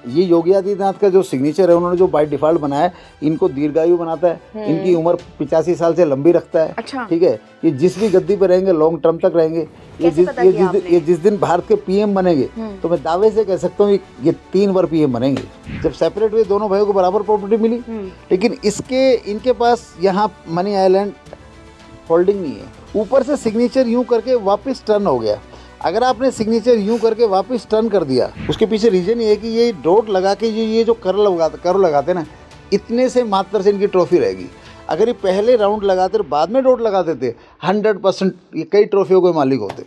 ये योगी आदित्यनाथ का जो सिग्नेचर है, उन्होंने जो बाय डिफॉल्ट बनाया है, इनको दीर्घायु बनाता है, इनकी उम्र 85 साल से लंबी रखता है। अच्छा। ठीक है, ये जिस भी गद्दी पे रहेंगे लॉन्ग टर्म तक रहेंगे। ये जिस दिन भारत के पीएम बनेंगे तो मैं दावे से कह सकता हूँ ये 3 बार पीएम बनेंगे। जब सेपरेट हुए दोनों भाइयों को बराबर प्रॉपर्टी मिली, लेकिन इनके पास यहाँ मनी आइलैंड होल्डिंग नहीं है। ऊपर से सिग्नेचर यूं करके वापस टर्न हो गया। अगर आपने सिग्नेचर यूं करके वापस टर्न कर दिया, उसके पीछे रीजन ये है कि ये डॉट लगा के ये जो कर लगाते ना, इतने से मात्र से इनकी ट्रॉफी रहेगी। अगर ये पहले राउंड लगाते और बाद में डॉट लगा देते, 100% ये कई ट्रॉफियों के मालिक होते।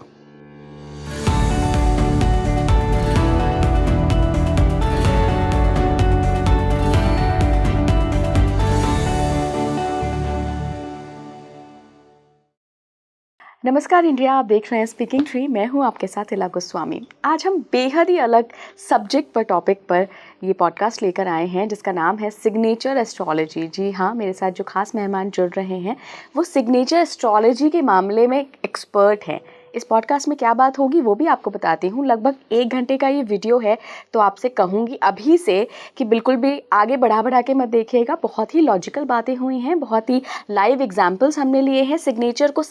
नमस्कार इंडिया, आप देख रहे हैं स्पीकिंग ट्री। मैं हूं आपके साथ इला गोस्वामी। आज हम बेहद ही अलग सब्जेक्ट पर, टॉपिक पर ये पॉडकास्ट लेकर आए हैं जिसका नाम है सिग्नेचर एस्ट्रोलॉजी। जी हाँ, मेरे साथ जो खास मेहमान जुड़ रहे हैं वो सिग्नेचर एस्ट्रोलॉजी के मामले में एक्सपर्ट हैं। इस पॉडकास्ट में क्या बात होगी वो भी आपको बताती हूँ। लगभग 1 घंटे का ये वीडियो है, तो आपसे कहूँगी अभी से कि बिल्कुल भी आगे बढ़ा के मत देखिएगा। बहुत ही लॉजिकल बातें हुई हैं, बहुत ही लाइव एग्जाम्पल्स हमने लिए हैं। सिग्नेचर को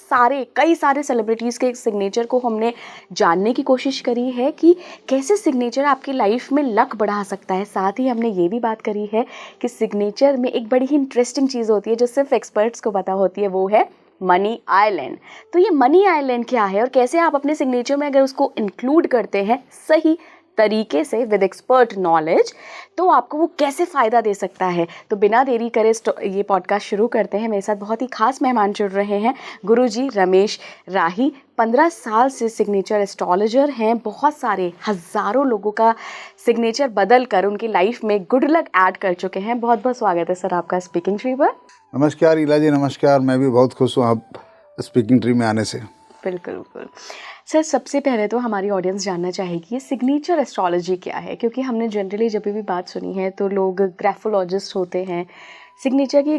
कई सारे सेलिब्रिटीज़ के सिग्नेचर को हमने जानने की कोशिश करी है कि कैसे सिग्नेचर आपकी लाइफ में लक बढ़ा सकता है। साथ ही हमने ये भी बात करी है कि सिग्नेचर में एक बड़ी ही इंटरेस्टिंग चीज़ होती है जो सिर्फ एक्सपर्ट्स को पता होती है, वो है मनी आइलैंड। तो ये मनी आइलैंड क्या है और कैसे आप अपने सिग्नेचर में अगर उसको इंक्लूड करते हैं सही तरीके से विद एक्सपर्ट नॉलेज, तो आपको वो कैसे फ़ायदा दे सकता है। तो बिना देरी करे ये पॉडकास्ट शुरू करते हैं। मेरे साथ बहुत ही खास मेहमान जुड़ रहे हैं। गुरुजी रमेश राही 15 साल से सिग्नेचर एस्ट्रोलॉजर हैं। बहुत सारे हज़ारों लोगों का सिग्नेचर बदल कर उनकी लाइफ में गुड लक ऐड कर चुके हैं। बहुत बहुत स्वागत है सर आपका स्पीकिंग ट्री पर। नमस्कार इला जी, नमस्कार। मैं भी बहुत खुश हूँ आप स्पीकिंग ट्री में आने से। बिल्कुल सर, सबसे पहले तो हमारी ऑडियंस जानना चाहेगी ये सिग्नेचर एस्ट्रोलॉजी क्या है, क्योंकि हमने जनरली जब भी बात सुनी है तो लोग ग्राफोलॉजिस्ट होते हैं, सिग्नेचर की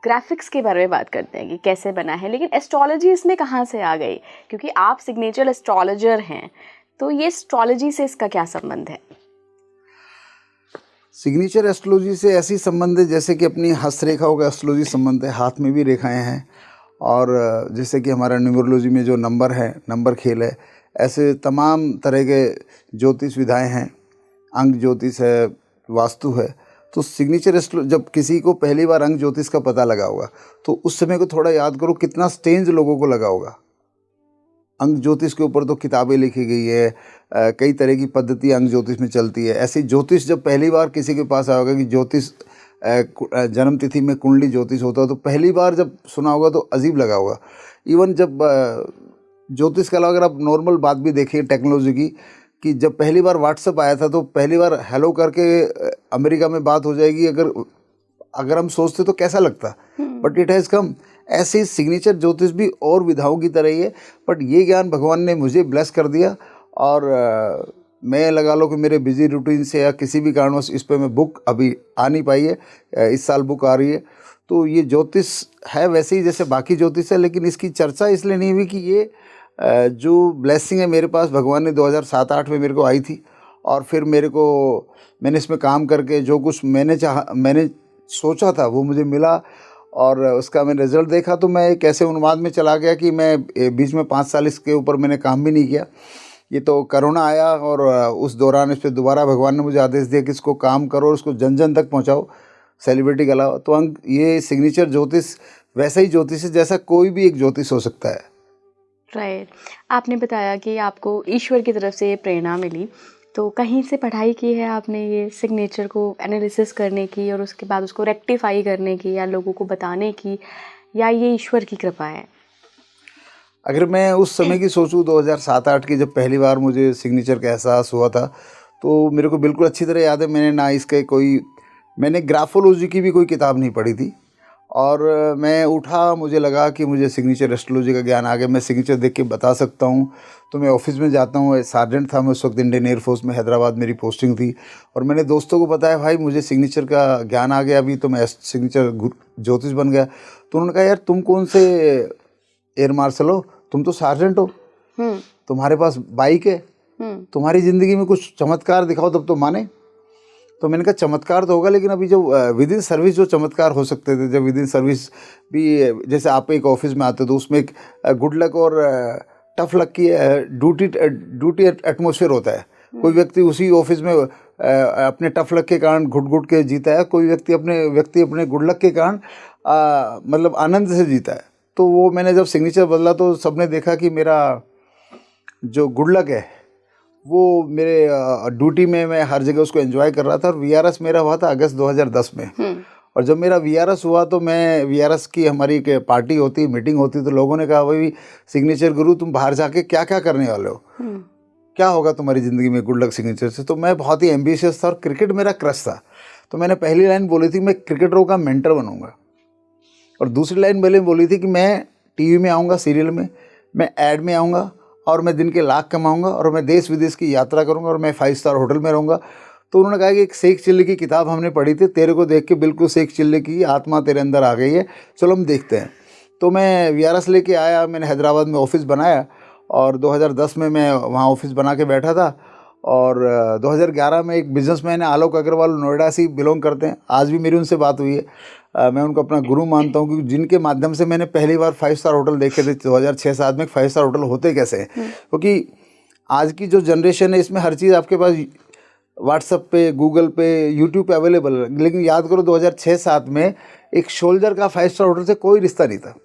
ग्राफिक्स के बारे में बात करते हैं कि कैसे बना है, लेकिन एस्ट्रोलॉजी इसमें कहाँ से आ गई? क्योंकि आप सिग्नेचर एस्ट्रोलॉजर हैं, तो ये एस्ट्रोलॉजी से इसका क्या संबंध है? सिग्नेचर एस्ट्रोलॉजी से ऐसी संबंध है जैसे कि अपनी हस्तरेखाओं का एस्ट्रोलॉजी संबंध है, हाथ में भी रेखाएं हैं। और जैसे कि हमारा न्यूमरोलॉजी में जो नंबर है, नंबर खेल है, ऐसे तमाम तरह के ज्योतिष विधाएं हैं। अंक ज्योतिष है, वास्तु है। तो सिग्नेचर जब किसी को पहली बार अंक ज्योतिष का पता लगा होगा तो उस समय को थोड़ा याद करो कितना स्ट्रेंज लोगों को लगा होगा। अंक ज्योतिष के ऊपर तो किताबें लिखी गई है, कई तरह की पद्धति अंक ज्योतिष में चलती है। ऐसी ज्योतिष जब पहली बार किसी के पास आया होगा कि ज्योतिष जन्म तिथि में कुंडली ज्योतिष होता है, तो पहली बार जब सुना होगा तो अजीब लगा होगा। इवन जब ज्योतिष के अलावा अगर आप नॉर्मल बात भी देखिए टेक्नोलॉजी की, कि जब पहली बार व्हाट्सएप आया था तो पहली बार हेलो करके अमेरिका में बात हो जाएगी अगर हम सोचते तो कैसा लगता, बट इट हैज़ कम। ऐसे ही सिग्नेचर ज्योतिष भी और विधाओं की तरह ही है, बट ये ज्ञान भगवान ने मुझे ब्लेस कर दिया। और मैं लगा लो कि मेरे बिजी रूटीन से या किसी भी कारणवश इस पर मैं बुक अभी आ नहीं पाई है। इस साल बुक आ रही है। तो ये ज्योतिष है वैसे ही जैसे बाकी ज्योतिष है, लेकिन इसकी चर्चा इसलिए नहीं हुई कि ये जो ब्लेसिंग है मेरे पास भगवान ने 2007-8 में मेरे को आई थी। और फिर मैंने इसमें काम करके जो कुछ मैंने सोचा था वो मुझे मिला, और उसका मैंने रिज़ल्ट देखा। तो मैं एक ऐसे उन्माद में चला गया कि मैं बीच में 5 साल इसके ऊपर मैंने काम भी नहीं किया। ये तो कोरोना आया और उस दौरान इस पर दोबारा भगवान ने मुझे आदेश दिया कि इसको काम करो और उसको जन जन तक पहुंचाओ, सेलिब्रिटी के अलावा। तो ये सिग्नेचर ज्योतिष वैसा ही ज्योतिष है जैसा कोई भी एक ज्योतिष हो सकता है। राइट। आपने बताया कि आपको ईश्वर की तरफ से ये प्रेरणा मिली, तो कहीं से पढ़ाई की है आपने ये सिग्नेचर को एनालिसिस करने की और उसके बाद उसको रेक्टिफाई करने की या लोगों को बताने की, या ये ईश्वर की कृपा है? अगर मैं उस समय की सोचूं 2007-8 की, जब पहली बार मुझे सिग्नेचर का एहसास हुआ था, तो मेरे को बिल्कुल अच्छी तरह याद है मैंने ग्राफोलॉजी की भी कोई किताब नहीं पढ़ी थी। और मैं उठा, मुझे लगा कि मुझे सिग्नेचर एस्ट्रोलॉजी का ज्ञान आ गया, मैं सिग्नेचर देख के बता सकता हूँ। तो मैं ऑफिस में जाता हूँ, सार्जेंट था मैं उस वक्त, इंडियन एयरफोर्स में हैदराबाद मेरी पोस्टिंग थी। और मैंने दोस्तों को बताया भाई मुझे सिग्नेचर का ज्ञान आ गया अभी, तो मैं सिग्नेचर ज्योतिष बन गया। तो उन्होंने कहा यार तुम कौन से एयर मार्शल हो, तुम तो सार्जेंट हो, तुम्हारे पास बाइक है, तुम्हारी ज़िंदगी में कुछ चमत्कार दिखाओ तब तो माने। तो मैंने कहा चमत्कार तो होगा, लेकिन अभी जो विद इन सर्विस जो चमत्कार हो सकते थे, जब विद इन सर्विस भी जैसे आप एक ऑफिस में आते तो उसमें एक गुड लक और टफ लक की ड्यूटी एटमोसफेयर होता है। कोई व्यक्ति उसी ऑफिस में अपने टफ लक के कारण घुट घुट के जीता है, कोई व्यक्ति अपने गुड लक के कारण मतलब आनंद से जीता है। तो वो मैंने जब सिग्नेचर बदला तो सबने देखा कि मेरा जो गुड लक है वो मेरे ड्यूटी में मैं हर जगह उसको एंजॉय कर रहा था। और वीआरएस मेरा हुआ था अगस्त 2010 में। और जब मेरा वीआरएस हुआ तो मैं वीआरएस की हमारी एक पार्टी होती, मीटिंग होती, तो लोगों ने कहा भाई सिग्नेचर गुरु तुम बाहर जाके क्या क्या करने वाले हो, क्या होगा तुम्हारी ज़िंदगी में गुड लक सिग्नेचर से। तो मैं बहुत ही एम्बिशियस था और क्रिकेट मेरा क्रश था। तो मैंने पहली लाइन बोली थी मैं क्रिकेटरों का मेंटर बनूंगा, और दूसरी लाइन मैंने बोली थी कि मैं टीवी में आऊँगा, सीरियल में, मैं ऐड में आऊँगा और मैं दिन के लाख कमाऊँगा और मैं देश विदेश की यात्रा करूँगा और मैं 5 स्टार होटल में रहूँगा। तो उन्होंने कहा कि एक शेख चिल्ली की किताब हमने पढ़ी थी, तेरे को देख के बिल्कुल शेख चिल्ली की आत्मा तेरे अंदर आ गई है, चलो हम देखते हैं। तो मैं वीआरएस लेके आया, मैंने हैदराबाद में ऑफिस बनाया और 2010 में मैं वहाँ ऑफिस बना के बैठा था। और 2011 में एक बिजनेसमैन है आलोक अग्रवाल, नोएडा से बिलोंग करते हैं, आज भी मेरी उनसे बात हुई है। मैं उनको अपना गुरु मानता हूँ क्योंकि जिनके माध्यम से मैंने पहली बार 5 स्टार होटल देखे थे 2006-07 में। 5 स्टार होटल होते कैसे हैं, क्योंकि आज की जो जनरेशन है इसमें हर चीज़ आपके पास व्हाट्सएप पे, गूगल पे, यूट्यूब पे अवेलेबल है। लेकिन याद करो 2006-07 में एक सोल्जर का 5 स्टार होटल से कोई रिश्ता नहीं था।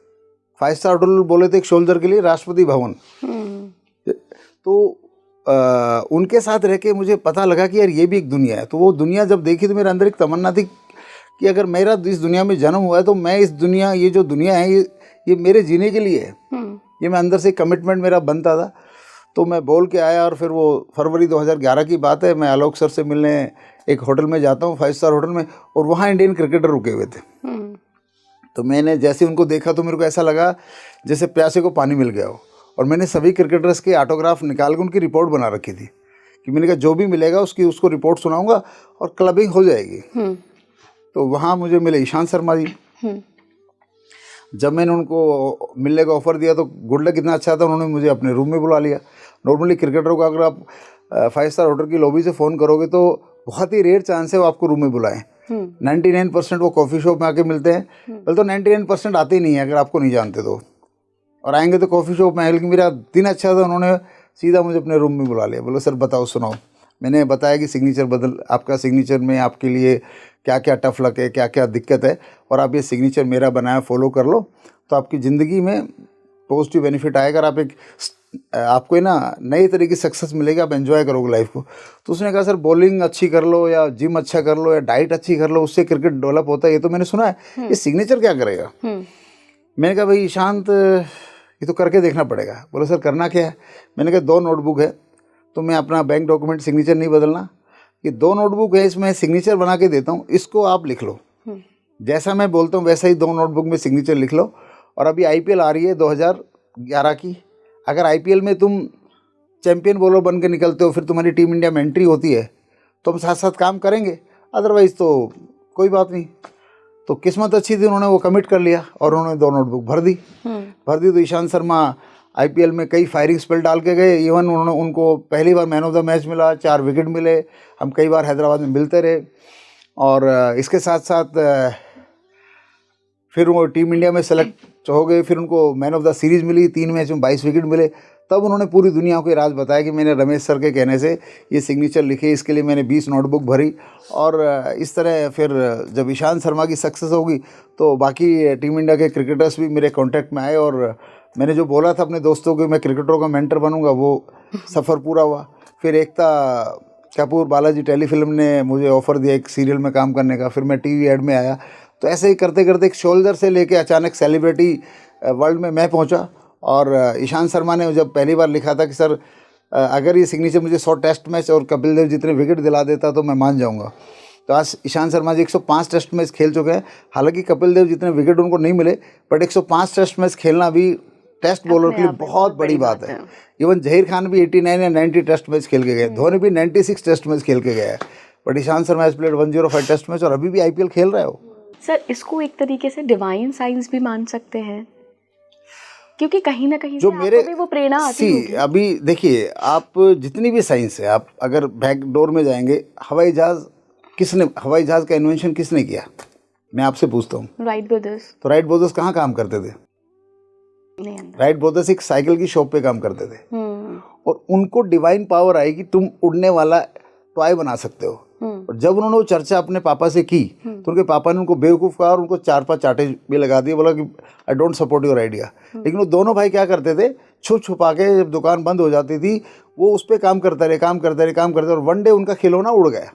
5 स्टार होटल बोले थे एक सोल्जर के लिए राष्ट्रपति भवन। तो उनके साथ रह के मुझे पता लगा कि यार ये भी एक दुनिया है। तो वो दुनिया जब देखी तो मेरे अंदर एक तमन्ना थी कि अगर मेरा इस दुनिया में जन्म हुआ है तो मैं इस दुनिया, ये जो दुनिया है ये मेरे जीने के लिए है। ये मैं अंदर से कमिटमेंट मेरा बनता था। तो मैं बोल के आया और फिर वो फरवरी 2011 की बात है, मैं आलोक सर से मिलने एक होटल में जाता हूँ, 5 स्टार होटल में, और वहाँ इंडियन क्रिकेटर रुके हुए थे। तो मैंने जैसे उनको देखा तो मेरे को ऐसा लगा जैसे प्यासे को पानी मिल गया हो। और मैंने सभी क्रिकेटर्स के ऑटोग्राफ निकाल के उनकी रिपोर्ट बना रखी थी कि मैंने कहा जो भी मिलेगा उसको रिपोर्ट सुनाऊंगा और क्लबिंग हो जाएगी। तो वहाँ मुझे मिले ईशांत शर्मा जी। जब मैंने उनको मिलने का ऑफ़र दिया तो गुड लक इतना अच्छा था, उन्होंने मुझे अपने रूम में बुला लिया। नॉर्मली क्रिकेटरों का अगर आप 5 स्टार होटल की लॉबी से फ़ोन करोगे तो बहुत ही रेयर चांस है वो आपको रूम में बुलाएं। 99% वो कॉफ़ी शॉप में आके मिलते हैं, पहले तो 99% आते ही नहीं है अगर आपको नहीं जानते तो, और आएंगे तो कॉफ़ी शॉप में आए। लेकिन मेरा दिन अच्छा था, उन्होंने सीधा मुझे अपने रूम में बुला लिया। बोलो सर बताओ सुनाओ। मैंने बताया कि सिग्नेचर आपका सिग्नेचर में आपके लिए क्या क्या टफ लक है, क्या क्या दिक्कत है, और आप ये सिग्नेचर मेरा बनाया फॉलो कर लो तो आपकी ज़िंदगी में पॉजिटिव बेनिफिट आएगा और आपको ना नई तरह की सक्सेस मिलेगी, आप एंजॉय करोगे लाइफ को। तो उसने कहा सर बॉलिंग अच्छी कर लो या जिम अच्छा कर लो या डाइट अच्छी कर लो, उससे क्रिकेट डेवलप होता है, ये तो मैंने सुना है, ये सिग्नेचर क्या करेगा। मैंने कहा भाई ईशांत ये तो करके देखना पड़ेगा। बोले सर करना क्या है। मैंने कहा 2 नोटबुक है, तो मैं अपना बैंक डॉक्यूमेंट सिग्नेचर नहीं बदलना, ये 2 नोटबुक है, इसमें सिग्नेचर बना के देता हूँ, इसको आप लिख लो, जैसा मैं बोलता हूँ वैसा ही 2 नोटबुक में सिग्नेचर लिख लो। और अभी आईपीएल आ रही है 2011 की, अगर आईपीएल में तुम चैंपियन बॉलर बन के निकलते हो, फिर तुम्हारी टीम इंडिया में एंट्री होती है तो हम साथ साथ काम करेंगे, अदरवाइज़ तो कोई बात नहीं। तो किस्मत अच्छी थी, उन्होंने वो कमिट कर लिया और उन्होंने 2 नोटबुक भर दी। तो ईशांत शर्मा आईपीएल में कई फायरिंग स्पेल डाल के गए। इवन उनको पहली बार मैन ऑफ द मैच मिला, 4 विकेट मिले, हम कई बार हैदराबाद में मिलते रहे। और इसके साथ साथ फिर वो टीम इंडिया में सेलेक्ट हो गए, फिर उनको मैन ऑफ द सीरीज़ मिली, 3 मैच में 22 विकेट मिले। तब उन्होंने पूरी दुनिया को ये राज बताया कि मैंने रमेश सर के कहने से ये सिग्नेचर लिखे, इसके लिए मैंने 20 नोटबुक भरी। और इस तरह फिर जब ईशांत शर्मा की सक्सेस होगी तो बाकी टीम इंडिया के क्रिकेटर्स भी मेरे कांटेक्ट में आए, और मैंने जो बोला था अपने दोस्तों को मैं क्रिकेटरों का मेंटर बनूंगा वो सफ़र पूरा हुआ। फिर एकता कपूर बालाजी टेलीफिल्म ने मुझे ऑफ़र दिया एक सीरियल में काम करने का, फिर मैं टीवी एड में आया। तो ऐसे ही करते करते एक शोल्डर से लेके अचानक सेलिब्रिटी वर्ल्ड में मैं पहुंचा। और ईशांत शर्मा ने जब पहली बार लिखा था कि सर अगर ये सिग्नेचर मुझे 100 टेस्ट मैच और कपिल देव जितने विकेट दिला देता तो मैं मान जाऊंगा। तो आज ईशांत शर्मा जी 105 टेस्ट मैच खेल चुके हैं। हालांकि कपिल देव जितने विकेट उनको नहीं मिले, बट 105 टेस्ट मैच खेलना भी टेस्ट बॉलर के लिए बहुत बड़ी बात है। इवन जहीर खान भी 89 या 90 टेस्ट मैच खेल के गए, धोनी भी 96 टेस्ट मैच खेल के गया है, but Ishant Sharma has played 105 test match और अभी भी आईपीएल खेल रहे हो। सर इसको एक तरीके से डिवाइन साइंस भी मान सकते हैं, क्योंकि कहीं ना कहीं जो से मेरे आपको भी वो प्रेरणा आती होगी। अभी देखिए, आप जितनी भी साइंस है, आप अगर बैक डोर में जाएंगे, हवाई जहाज किसने हवाई जहाज का इन्वेंशन किसने किया? मैं आपसे पूछता हूँ। Wright brothers. तो राइट ब्रदर्स कहाँ काम करते थे? नहीं अंदर। राइट ब्रदर्स एक साइकिल की शॉप पे काम करते थे और उनको डिवाइन पावर आई कि तुम उड़ने वाला टॉय बना सकते हो। और जब उन्होंने वो चर्चा अपने पापा से की तो उनके पापा ने उनको बेवकूफ़ कहा और उनको 4-5 चाटे भी लगा दिए, बोला कि I don't support your idea. लेकिन वो दोनों भाई क्या करते थे, छुप छुपा के जब दुकान बंद हो जाती थी वो उस पर काम करते रहे और वन डे उनका खिलौना उड़ गया।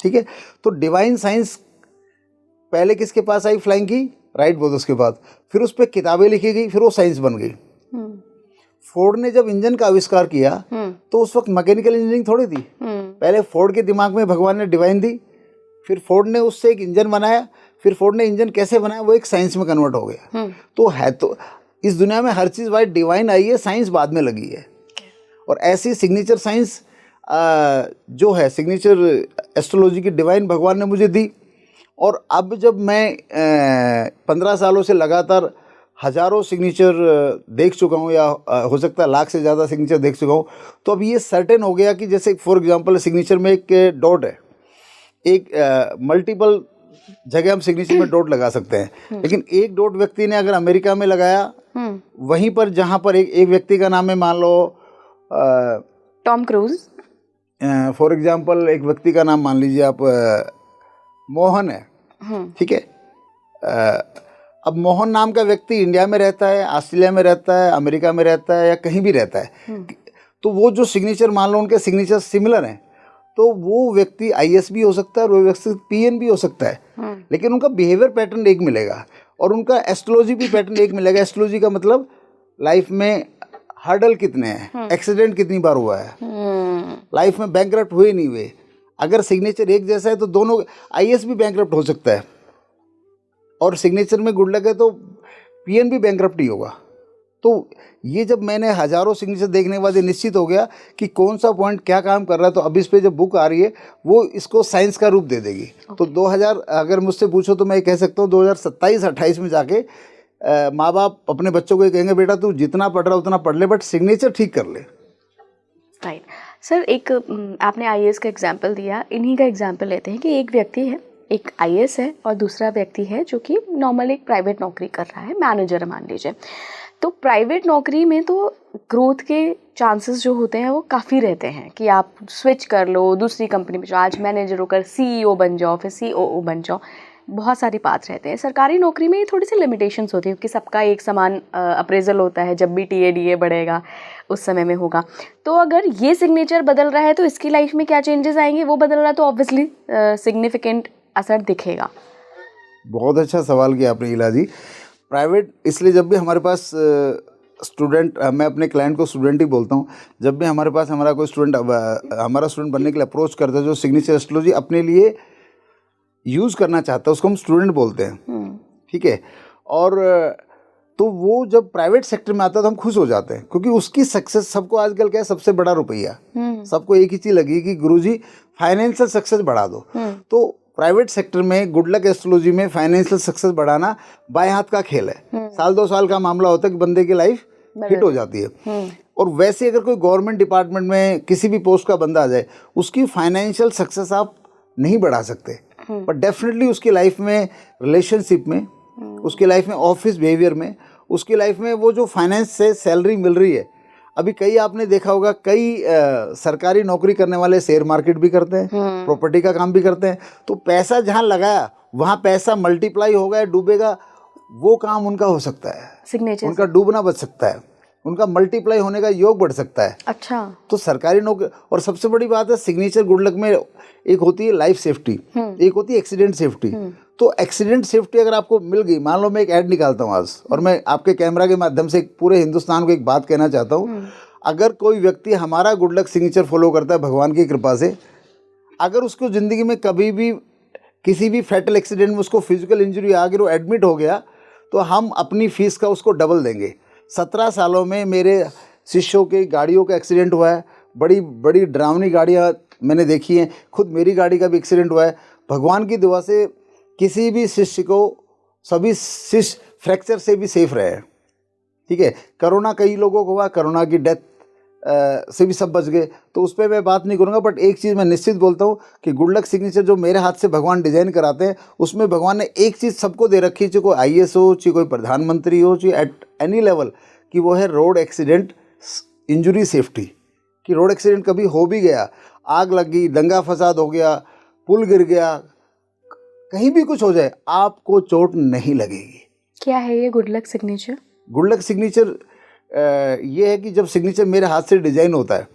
ठीक है, तो डिवाइन साइंस पहले किसके पास आई? फ्लाइंग की, राइट ब्रदर्स के बाद। फिर उस पर किताबें लिखी गई, फिर वो साइंस बन गई। फोर्ड ने जब इंजन का आविष्कार किया तो उस वक्त मैकेनिकल इंजीनियरिंग थोड़ी थी। पहले फोर्ड के दिमाग में भगवान ने डिवाइन दी, फिर फोर्ड ने उससे एक इंजन बनाया, फिर फोर्ड ने इंजन कैसे बनाया वो एक साइंस में कन्वर्ट हो गया। तो है, तो इस दुनिया में हर चीज़ वाइट डिवाइन आई है, साइंस बाद में लगी है। और ऐसी सिग्नेचर साइंस जो है, सिग्नेचर एस्ट्रोलॉजी की डिवाइन भगवान ने मुझे दी। और अब जब मैं 15 सालों से लगातार हज़ारों सिग्नेचर देख चुका हूँ, या हो सकता है लाख से ज़्यादा सिग्नेचर देख चुका हूँ, तो अब ये सर्टेन हो गया कि जैसे फॉर एग्जांपल सिग्नेचर में एक डॉट है, एक मल्टीपल जगह हम सिग्नेचर में डॉट लगा सकते हैं। लेकिन एक डॉट व्यक्ति ने अगर अमेरिका में लगाया, वहीं पर जहाँ पर एक व्यक्ति का नाम है, मान लो टॉम क्रूज, फॉर एग्जांपल एक व्यक्ति का नाम मान लीजिए आप मोहन है, ठीक है। अब मोहन नाम का व्यक्ति इंडिया में रहता है, ऑस्ट्रेलिया में रहता है, अमेरिका में रहता है, या कहीं भी रहता है, तो वो जो सिग्नेचर मान लो उनके सिग्नेचर सिमिलर हैं, तो वो व्यक्ति आईएएस भी हो सकता है और वो व्यक्ति पीएन भी हो सकता है। लेकिन उनका बिहेवियर पैटर्न एक मिलेगा और उनका एस्ट्रोलॉजी भी पैटर्न एक मिलेगा। एस्ट्रोलॉजी का मतलब लाइफ में हर्डल कितने हैं, एक्सीडेंट कितनी बार हुआ है, लाइफ में बैंकरप्ट हुए नहीं हुए। अगर सिग्नेचर एक जैसा है तो दोनों, आईएएस भी बैंकरप्ट हो सकता है और सिग्नेचर में गुड लक है तो पीएन भी बैंकरप्ट ही होगा। तो ये जब मैंने हज़ारों सिग्नेचर देखने के बाद ये निश्चित हो गया कि कौन सा पॉइंट क्या काम कर रहा है। तो अब इस पे जब बुक आ रही है वो इसको साइंस का रूप दे देगी। तो 2000 अगर मुझसे पूछो तो मैं ये कह सकता हूँ 2027-28 में जाके माँ बाप अपने बच्चों को ये कहेंगे, बेटा तू जितना पढ़ रहा उतना पढ़ ले, बट सिग्नेचर ठीक कर ले। राइट सर, एक आपने आईएएस का एग्जाम्पल दिया, इन्हीं का एग्जाम्पल लेते हैं कि एक व्यक्ति है, एक आईएएस है और दूसरा व्यक्ति है जो कि नॉर्मल एक प्राइवेट नौकरी कर रहा है, मैनेजर मान लीजिए। तो प्राइवेट नौकरी में तो ग्रोथ के चांसेस जो होते हैं वो काफ़ी रहते हैं कि आप स्विच कर लो, दूसरी कंपनी में जाओ, आज मैनेजर होकर सीईओ बन जाओ, फिर सीओओ बन जाओ, बहुत सारे पाथ रहते हैं। सरकारी नौकरी में ये थोड़ी सी लिमिटेशंस होती है क्योंकि सबका एक समान अप्रेजल होता है, जब भी टीए बढ़ेगा उस समय में होगा। तो अगर ये सिग्नेचर बदल रहा है तो इसकी लाइफ में क्या चेंजेस आएंगे, वो बदल रहा है तो ऑब्वियसली सिग्निफिकेंट असर दिखेगा। बहुत अच्छा सवाल किया आपने इला जी। प्राइवेट इसलिए जब भी हमारे पास स्टूडेंट, मैं अपने क्लाइंट को स्टूडेंट ही बोलता हूँ, जब भी हमारे पास हमारा कोई स्टूडेंट हमारा स्टूडेंट बनने के लिए अप्रोच करता है जो सिग्नेचर एस्ट्रोलॉजी अपने लिए यूज़ करना चाहता है, उसको हम स्टूडेंट बोलते हैं, ठीक है। और तो वो जब प्राइवेट सेक्टर में आता है तो हम खुश हो जाते हैं क्योंकि उसकी सक्सेस, सबको आजकल क्या है, सबसे बड़ा रुपया, सबको एक ही चीज़ लगी कि गुरुजी फाइनेंशियल सक्सेस बढ़ा दो। तो प्राइवेट सेक्टर में गुड लक एस्ट्रोलॉजी में फाइनेंशियल सक्सेस बढ़ाना बाएं हाथ का खेल है। साल 2 साल का मामला होता है कि बंदे की लाइफ हिट हो जाती है। और वैसे अगर कोई गवर्नमेंट डिपार्टमेंट में किसी भी पोस्ट का बंदा आ जाए, उसकी फाइनेंशियल सक्सेस आप नहीं बढ़ा सकते, पर डेफिनेटली उसकी लाइफ में, रिलेशनशिप में, उसकी लाइफ में, ऑफिस बिहेवियर में, उसकी लाइफ में वो जो फाइनेंस से सैलरी मिल रही है। अभी कई आपने देखा होगा, कई सरकारी नौकरी करने वाले शेयर मार्केट भी करते हैं, प्रॉपर्टी का काम भी करते हैं। तो पैसा जहाँ लगाया वहाँ पैसा मल्टीप्लाई होगा या डूबेगा, वो काम उनका हो सकता है। सिग्नेचर उनका डूबना बच सकता है, उनका मल्टीप्लाई होने का योग बढ़ सकता है। अच्छा। तो सरकारी नौकरी, और सबसे बड़ी बात है सिग्नेचर गुड लक में एक होती है लाइफ सेफ्टी, एक होती है एक्सीडेंट सेफ्टी। तो एक्सीडेंट सेफ्टी अगर आपको मिल गई, मान लो मैं एक ऐड निकालता हूँ आज और मैं आपके कैमरा के माध्यम से पूरे हिंदुस्तान को एक बात कहना चाहता हूँ। अगर कोई व्यक्ति हमारा गुड लक सिग्नेचर फॉलो करता है भगवान की कृपा से, अगर उसको ज़िंदगी में कभी भी किसी भी फैटल एक्सीडेंट में उसको फिजिकल इंजरी आ गई, वो एडमिट हो गया, तो हम अपनी फीस का उसको डबल देंगे। 17 सालों में मेरे शिष्यों के गाड़ियों का एक्सीडेंट हुआ है, बड़ी बड़ी डरावनी गाड़ियाँ मैंने देखी हैं, खुद मेरी गाड़ी का भी एक्सीडेंट हुआ है। भगवान की दुआ से किसी भी शिष्य को, सभी शिष्य फ्रैक्चर से भी सेफ रहे, ठीक है। कोरोना कई लोगों को हुआ, कोरोना की डेथ से भी सब बच गए, तो उस पर मैं बात नहीं करूँगा। बट एक चीज़ मैं निश्चित बोलता हूँ कि गुड लक सिग्नेचर जो मेरे हाथ से भगवान डिजाइन कराते हैं, उसमें भगवान ने एक चीज़ सबको दे रखी है, चाहे कोई IAS हो, चाहे कोई प्रधानमंत्री हो, चाहे एट एनी लेवल, कि वो है रोड एक्सीडेंट इंजरी सेफ्टी। कि रोड एक्सीडेंट कभी हो भी गया, आग लग गई, दंगा फसाद हो गया, पुल गिर गया, कहीं भी कुछ हो जाए, आपको चोट नहीं लगेगी। क्या है ये good luck signature? Good luck signature ये है कि जब सिग्नेचर मेरे हाथ से डिजाइन होता है,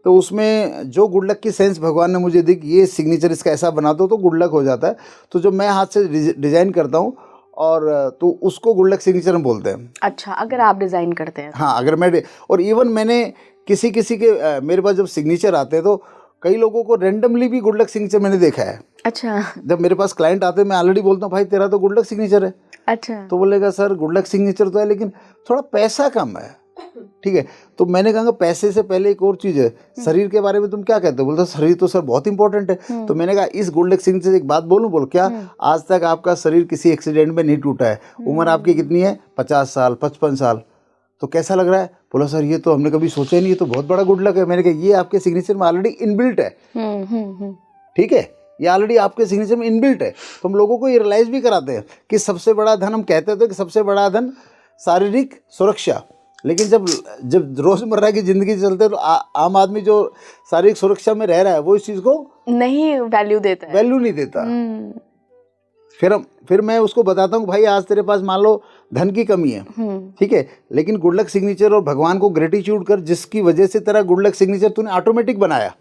तो उसमें जो गुड लक की सेंस भगवान ने मुझे दी कि ये सिग्नेचर इसका ऐसा बना दो तो गुड लक हो जाता है। तो जब मैं हाथ से डिजाइन करता हूँ और तो उसको गुड लक सिग्नेचर हम बोलते हैं। अच्छा, अगर आप डिजाइन करते हैं? हाँ, अगर मैं और इवन मैंने किसी के मेरे पास जब सिग्नेचर आते हैं तो कई लोगों को रेंडमली भी गुड लक सिग्नेचर मैंने देखा है। अच्छा। जब मेरे पास क्लाइंट आते हैं, मैं ऑलरेडी बोलता हूँ भाई तेरा तो गुड लक सिग्नेचर है। अच्छा। तो बोलेगा सर गुड लक सिग्नेचर तो है लेकिन थोड़ा पैसा कम है। ठीक है, तो मैंने कहा पैसे से पहले एक और चीज़ है, शरीर के बारे में तुम क्या कहते हो? बोलते शरीर तो सर बहुत इंपॉर्टेंट है। तो मैंने कहा इस गुड लक सिग्नेचर से एक बात बोलूं? बोल क्या? आज तक आपका शरीर किसी एक्सीडेंट में नहीं टूटा है। उम्र आपकी कितनी है? 50 साल, 55 साल। तो कैसा लग रहा है? बोला सर ये तो हमने कभी सोचा ही नहीं, ये तो बहुत बड़ा गुड लक है। मैंने कहा ये आपके सिग्नेचर में ऑलरेडी इनबिल्ट है। ठीक है, ये ऑलरेडी आपके सिग्नेचर में इनबिल्ट है। तो हम लोगों को ये रियलाइज भी कराते हैं कि सबसे बड़ा धन, हम कहते थे कि सबसे बड़ा धन शारीरिक सुरक्षा, लेकिन जब रोजमर्रा की जिंदगी चलते तो आम आदमी जो शारीरिक सुरक्षा में रह रहा है वो इस चीज को नहीं वैल्यू देता है, वैल्यू नहीं देता। फिर मैं उसको बताता हूँ भाई आज तेरे पास मान लो धन की कमी है, ठीक है, लेकिन गुड लक सिग्नेचर और भगवान को ग्रेटिट्यूड कर, जिसकी वजह से तेरा गुड लक सिग्नेचर तूने ऑटोमेटिक बनाया।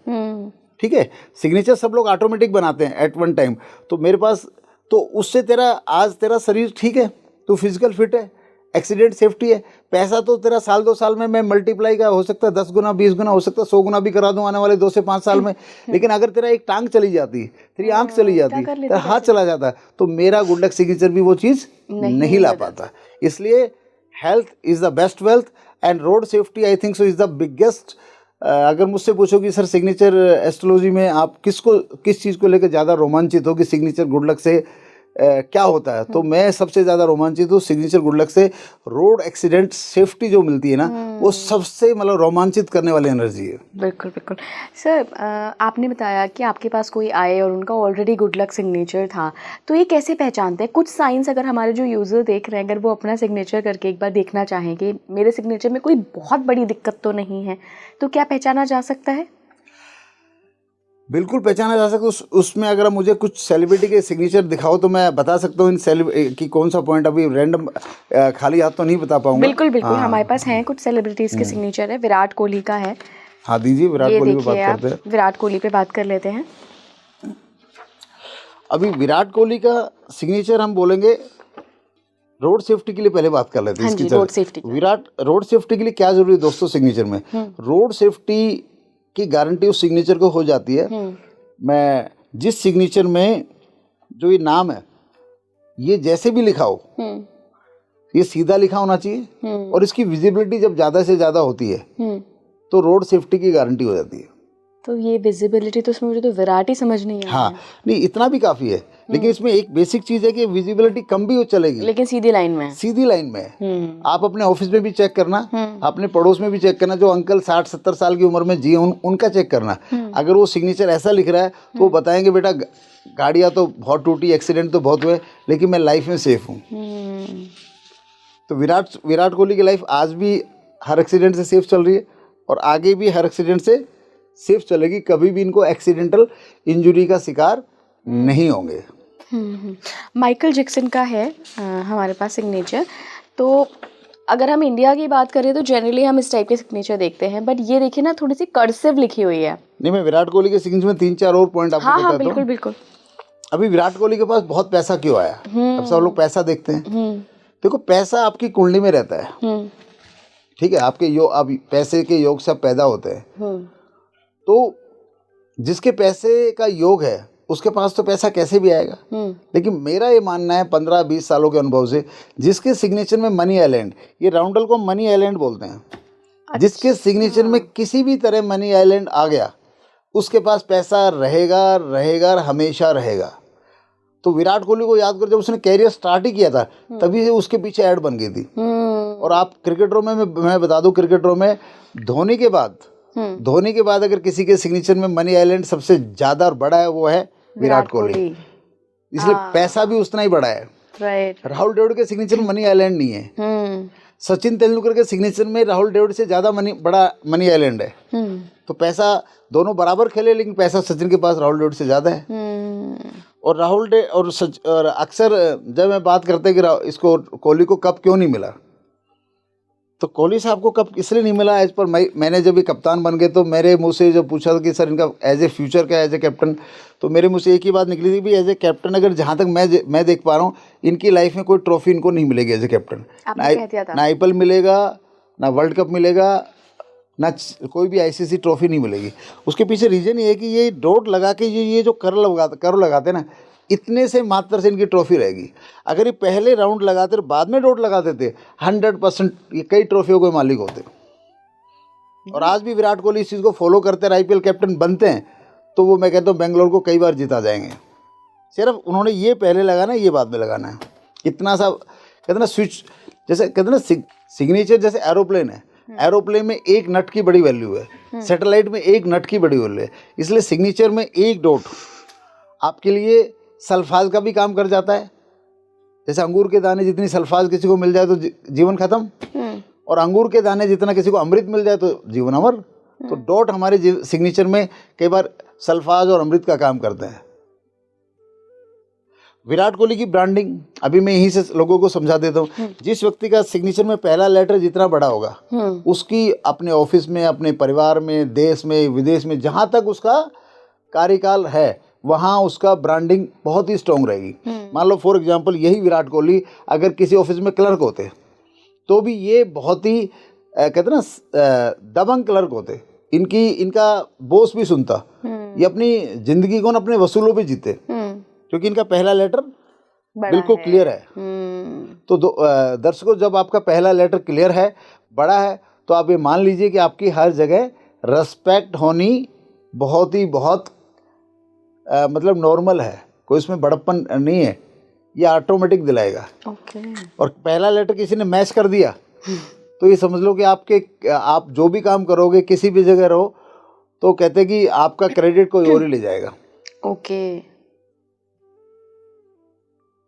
ठीक है, सिग्नेचर सब लोग ऑटोमेटिक बनाते हैं एट वन टाइम। तो मेरे पास तो उससे आज तेरा शरीर ठीक है, तू फिजिकल फिट है, एक्सीडेंट सेफ्टी है। पैसा तो तेरा साल 2 साल में मैं मल्टीप्लाई का हो सकता है 10 गुना 20 गुना हो सकता है 100 गुना भी करा दूं आने वाले 2 से 5 साल में। लेकिन अगर तेरा एक टांग चली जाती, तेरी आंख चली जाती, तेरा हाथ चला जाता, तो मेरा गुड लक सिग्नेचर भी वो चीज़ नहीं ला पाता। इसलिए health is the best wealth and road safety I think so is the biggest. अगर मुझसे पूछो कि सर सिग्नेचर एस्ट्रोलॉजी में आप किस चीज़ को लेकर ज़्यादा रोमांचित हो कि सिग्नेचर गुड लक से क्या होता है, तो मैं सबसे ज़्यादा रोमांचित हूँ सिग्नेचर गुड लक से। रोड एक्सीडेंट सेफ्टी जो मिलती है ना, वो सबसे मतलब रोमांचित करने वाली एनर्जी है। बिल्कुल बिल्कुल। सर आपने बताया कि आपके पास कोई आए और उनका ऑलरेडी गुड लक सिग्नेचर था, तो ये कैसे पहचानते हैं? कुछ साइंस अगर हमारे जो यूज़र देख रहे हैं, अगर वो अपना सिग्नेचर करके एक बार देखना चाहें कि मेरे सिग्नेचर में कोई बहुत बड़ी दिक्कत तो नहीं है, तो क्या पहचाना जा सकता है? बिल्कुल पहचाना जा सकता है। उसमें अगर मुझे कुछ सेलिब्रिटी के सिग्नेचर दिखाओ तो मैं बता सकता हूँ इन कि कौन सा पॉइंट। अभी रैंडम खाली हाथ तो नहीं बता पाऊंगा। बिल्कुल बिल्कुल। हमारे पास हैं कुछ सेलिब्रिटीज के सिग्नेचर है। विराट कोहली का है। हाँ दीजिए, विराट कोहली पे बात करते हैं। विराट कोहली पे बात कर लेते हैं। अभी विराट कोहली का सिग्नेचर हम बोलेंगे, रोड सेफ्टी के लिए पहले बात कर लेते हैं। इसकी रोड सेफ्टी, रोड सेफ्टी के लिए क्या जरूरी है दोस्तों सिग्नेचर में? रोड सेफ्टी की गारंटी उस सिग्नेचर को हो जाती है। मैं जिस सिग्नेचर में जो ये नाम है, ये जैसे भी लिखा हो, ये सीधा लिखा होना चाहिए और इसकी विजिबिलिटी जब ज़्यादा से ज़्यादा होती है तो रोड सेफ्टी की गारंटी हो जाती है। तो ये विजिबिलिटी तो इसमें मुझे तो विराट ही समझ नहीं आ रहा। हाँ नहीं, इतना भी काफ़ी है, लेकिन इसमें एक बेसिक चीज़ है कि विजिबिलिटी कम भी हो चलेगी, लेकिन सीधी लाइन में, सीधी लाइन में। आप अपने ऑफिस में भी चेक करना, अपने पड़ोस में भी चेक करना, जो अंकल 60-70 साल की उम्र में जिए उनका चेक करना। अगर वो सिग्नेचर ऐसा लिख रहा है तो वो बताएंगे बेटा गाड़ियाँ तो बहुत टूटी, एक्सीडेंट तो बहुत हुए, लेकिन मैं लाइफ में सेफ हूँ। तो विराट कोहली की लाइफ आज भी हर एक्सीडेंट से सेफ चल रही है और आगे भी हर एक्सीडेंट से सेफ चलेगी। कभी भी इनको एक्सीडेंटल इंजरी का शिकार नहीं होंगे। माइकल जैक्सन का है हमारे पास सिग्नेचर। तो अगर हम इंडिया की बात करें तो जनरली हम इस टाइप के सिग्नेचर देखते हैं, बट ये देखिए ना थोड़ी सी कर्सिव लिखी हुई है। नहीं, मैं विराट कोहली के सिग्नेचर में 3-4 और पॉइंट आपको बताता हूं। बिल्कुल बिल्कुल। अभी विराट कोहली के पास बहुत पैसा क्यों आया? अब सब लोग पैसा देखते हैं। देखो पैसा आपकी कुंडली में रहता है, ठीक है, आपके अब पैसे के योग से पैदा होते हैं। तो जिसके पैसे का योग है उसके पास तो पैसा कैसे भी आएगा। लेकिन मेरा ये मानना है 15-20 सालों के अनुभव से, जिसके सिग्नेचर में मनी आइलैंड, ये राउंडल को मनी आइलैंड बोलते हैं। अच्छा। जिसके सिग्नेचर में किसी भी तरह मनी आइलैंड आ गया उसके पास पैसा रहेगा रहेगा और हमेशा रहेगा। तो विराट कोहली को याद कर, जब उसने कैरियर स्टार्ट ही किया था तभी से उसके पीछे ऐड बन गई थी। और आप क्रिकेटरों में मैं बता दूं, क्रिकेटरों में धोनी के बाद अगर किसी के सिग्नेचर में मनी आइलैंड सबसे ज्यादा और बड़ा है वो है विराट कोहली। इसलिए पैसा भी उतना ही बड़ा है। राइट। राहुल द्रविड़ के सिग्नेचर में मनी आइलैंड नहीं है। सचिन तेंदुलकर के सिग्नेचर में राहुल द्रविड़ से ज्यादा बड़ा मनी आइलैंड है। तो पैसा दोनों बराबर खेले, लेकिन पैसा सचिन के पास राहुल द्रविड़ से ज्यादा है। और और अक्सर जब मैं बात करते कि इसको कोहली को कप क्यों नहीं मिला, तो कोहली साहब को कप इसलिए नहीं मिला। एज पर मैंने जब ये कप्तान बन गए तो मेरे मुंह से जब पूछा कि सर इनका एज ए फ्यूचर क्या, एज ए कैप्टन, तो मेरे मुंह से एक ही बात निकली थी भी एज ए कैप्टन अगर जहाँ तक मैं देख पा रहा हूँ इनकी लाइफ में कोई ट्रॉफी इनको नहीं मिलेगी एज ए कैप्टन। ना IPL मिलेगा, ना वर्ल्ड कप मिलेगा, ना कोई भी ICC ट्रॉफी नहीं मिलेगी। उसके पीछे रीजन ये है कि ये डोट लगा के ये जो कर लगाते ना, इतने से मात्र से इनकी ट्रॉफी रहेगी। अगर ये पहले राउंड लगाते और बाद में डोट लगाते थे 100% ये कई ट्रॉफियों के मालिक होते। और आज भी विराट कोहली इस चीज़ को फॉलो करते हैं, IPL कैप्टन बनते हैं तो वो मैं कहता हूँ बेंगलोर को कई बार जिता जाएंगे। सिर्फ उन्होंने ये पहले लगाना है, ये बाद में लगाना है। इतना सा कहते ना स्विच, जैसे कहते ना सिग्नेचर जैसे एरोप्लेन है, एरोप्लेन में एक नट की बड़ी वैल्यू है, सैटेलाइट में एक नट की बड़ी वैल्यू है। इसलिए सिग्नेचर में एक डॉट आपके लिए सल्फाज का भी काम कर जाता है। जैसे अंगूर के दाने जितनी सल्फाज किसी को मिल जाए तो जीवन खत्म, और अंगूर के दाने जितना किसी को अमृत मिल जाए तो जीवन अमर। तो डॉट हमारे सिग्नेचर में कई बार सल्फाज और अमृत का काम करते हैं। विराट कोहली की ब्रांडिंग अभी मैं यहीं से लोगों को समझा देता हूँ। जिस व्यक्ति का सिग्नेचर में पहला लेटर जितना बड़ा होगा, उसकी अपने ऑफिस में, अपने परिवार में, देश में, विदेश में, जहाँ तक उसका कार्यकाल है वहाँ उसका ब्रांडिंग बहुत ही स्ट्रॉन्ग रहेगी। मान लो फॉर एग्जांपल यही विराट कोहली अगर किसी ऑफिस में क्लर्क होते तो भी ये बहुत ही कहते ना दबंग क्लर्क होते। इनका बॉस भी सुनता। ये अपनी जिंदगी को ना अपने वसूलों पे जीते, क्योंकि इनका पहला लेटर बिल्कुल क्लियर है। तो दर्शकों, जब आपका पहला लेटर क्लियर है, बड़ा है, तो आप ये मान लीजिए कि आपकी हर जगह रिस्पेक्ट होनी बहुत मतलब नॉर्मल है, कोई इसमें बड़प्पन नहीं है, ये ऑटोमेटिक दिलाएगा। और पहला लेटर किसी ने मैच कर दिया तो ये समझ लो कि आप जो भी काम करोगे, किसी भी जगह रहो, तो कहते कि आपका क्रेडिट कोई और ही ले जाएगा।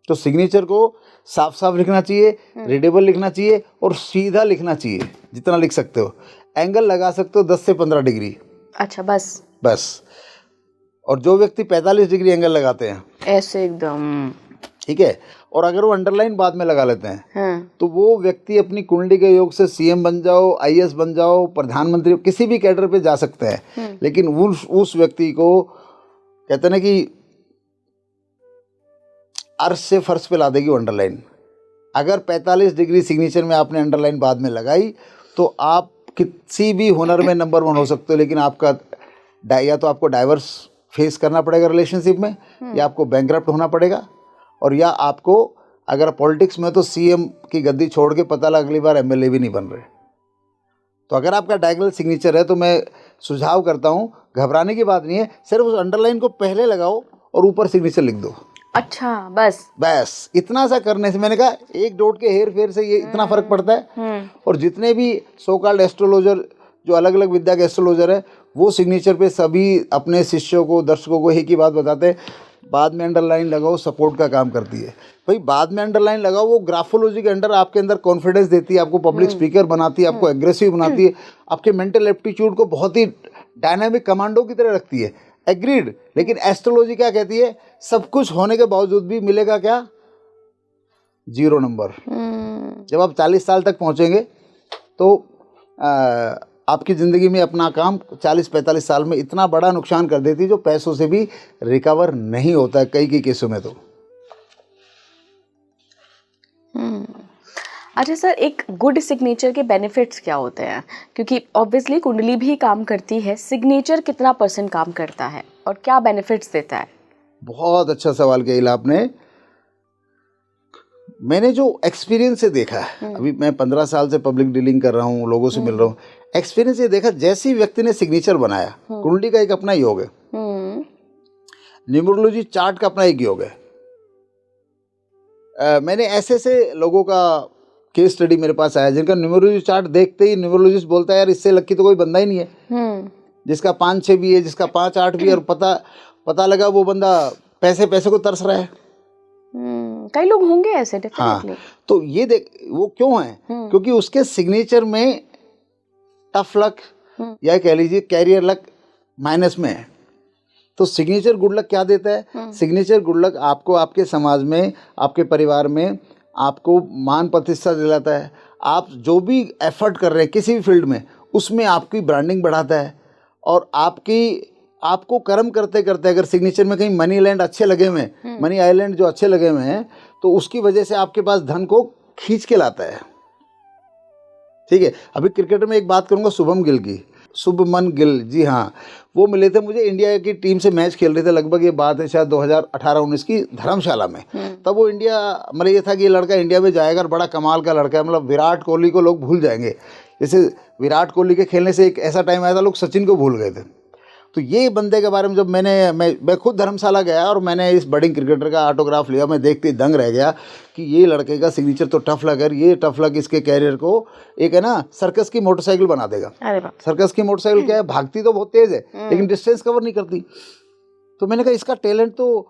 तो सिग्नेचर को साफ साफ लिखना चाहिए, रीडेबल लिखना चाहिए और सीधा लिखना चाहिए जितना लिख सकते हो। एंगल लगा सकते हो 10 से 15 डिग्री। अच्छा, बस। और जो व्यक्ति 45 डिग्री एंगल लगाते हैं ऐसे एकदम, ठीक है, और अगर वो अंडरलाइन बाद में लगा लेते हैं तो वो व्यक्ति अपनी कुंडली के योग से CM बन जाओ, IAS बन जाओ, प्रधानमंत्री, किसी भी कैडर पे जा सकते हैं। लेकिन उस व्यक्ति को कहते हैं ना कि अर्श से फर्श पे ला देगी वो अंडरलाइन। अगर 45 डिग्री सिग्नेचर में आपने अंडरलाइन बाद में लगाई तो आप किसी भी हुनर में नंबर 1 हो सकते हो, लेकिन आपका या तो आपको डाइवर्स फेस करना पड़ेगा रिलेशनशिप में, या आपको बैंकरप्ट होना पड़ेगा, और या आपको अगर पॉलिटिक्स में तो CM की गद्दी छोड़ के पता लगा अगली बार MLA भी नहीं बन रहे। तो अगर आपका डायगोनल सिग्नेचर है तो मैं सुझाव करता हूँ, घबराने की बात नहीं है, सिर्फ उस अंडरलाइन को पहले लगाओ और ऊपर सिग्नेचर लिख दो। अच्छा, बस इतना सा करने से, मैंने कहा एक डॉट के हेर फेर से ये इतना फर्क पड़ता है। और जितने भी सो कॉल्ड एस्ट्रोलॉजर, जो अलग अलग विद्या के एस्ट्रोलॉजर है, वो सिग्नेचर पे सभी अपने शिष्यों को, दर्शकों को एक ही बात बताते हैं, बाद में अंडरलाइन लगाओ, सपोर्ट का काम करती है। भाई बाद में अंडरलाइन लगाओ, वो ग्राफोलॉजी के अंडर आपके अंदर कॉन्फिडेंस देती है, आपको पब्लिक स्पीकर बनाती है, आपको एग्रेसिव बनाती है, आपके मेंटल एप्टीट्यूड को बहुत ही डायनामिक कमांडो की तरह रखती है। एग्रीड। लेकिन एस्ट्रोलॉजी क्या कहती है, सब कुछ होने के बावजूद भी मिलेगा क्या? 0 नंबर। जब आप 40 साल तक पहुंचेंगे तो आपकी ज़िंदगी में अपना काम 40-45 साल में इतना बड़ा नुकसान कर देती है जो पैसों से भी रिकवर नहीं होता है कई केसों में। तो अच्छा सर, एक गुड सिग्नेचर के बेनिफिट्स क्या होते हैं? क्योंकि ऑब्वियसली कुंडली भी काम करती है, सिग्नेचर कितना % काम करता है और क्या बेनिफिट्स देता है? बहुत अच्छा सवाल किया आपने। मैंने जो एक्सपीरियंस से देखा है, अभी मैं 15 साल से पब्लिक डीलिंग कर रहा हूँ, लोगों से मिल रहा हूँ, एक्सपीरियंस ये देखा, जैसे व्यक्ति ने सिग्नेचर बनाया, कुंडली का एक अपना योग है, न्यूमरोलॉजी चार्ट का अपना एक योग है। मैंने ऐसे लोगों का केस स्टडी मेरे पास आया जिनका न्यूमरोलॉजी चार्ट देखते ही न्यूमरोलॉजिस्ट बोलता है यार इससे लकी तो कोई बंदा ही नहीं है। जिसका 5-6 भी है, जिसका 5-8 भी है, और पता लगा वो बंदा पैसे को तरस रहा है। कई लोग होंगे ऐसे डेफिनेटली। हाँ, तो ये देख वो क्यों है, क्योंकि उसके सिग्नेचर में टफ लक या कह लीजिए कैरियर लक माइनस में है। तो सिग्नेचर गुड लक क्या देता है? सिग्नेचर गुड लक आपको आपके समाज में, आपके परिवार में आपको मान प्रतिष्ठा दिलाता है। आप जो भी एफर्ट कर रहे हैं किसी भी फील्ड में, उसमें आपकी ब्रांडिंग बढ़ाता है। और आपको कर्म करते करते अगर सिग्नेचर में कहीं मनी लैंड अच्छे लगे हुए हैं, मनी आइलैंड जो अच्छे लगे हुए हैं, तो उसकी वजह से आपके पास धन को खींच के लाता है। ठीक है, अभी क्रिकेटर में एक बात करूंगा शुभमन गिल, जी हाँ, वो मिले थे मुझे, इंडिया की टीम से मैच खेल रहे थे, लगभग ये बात है शायद 2018-19 की, धर्मशाला में। तब वो इंडिया, मतलब ये था कि ये लड़का इंडिया में जाएगा और बड़ा कमाल का लड़का है, मतलब विराट कोहली को लोग भूल जाएंगे। जैसे विराट कोहली के खेलने से एक ऐसा टाइम आया था लोग सचिन को भूल गए थे। तो ये बंदे के बारे में जब मैं खुद धर्मशाला गया और मैंने इस बडिंग क्रिकेटर का ऑटोग्राफ लिया, मैं देखते ही दंग रह गया कि ये लड़के का सिग्नेचर तो टफ लक है। ये टफ लक इसके कैरियर को एक है ना सर्कस की मोटरसाइकिल बना देगा। सर्कस की मोटरसाइकिल क्या है, भागती तो बहुत तेज़ है लेकिन डिस्टेंस कवर नहीं करती। तो मैंने कहा इसका टैलेंट तो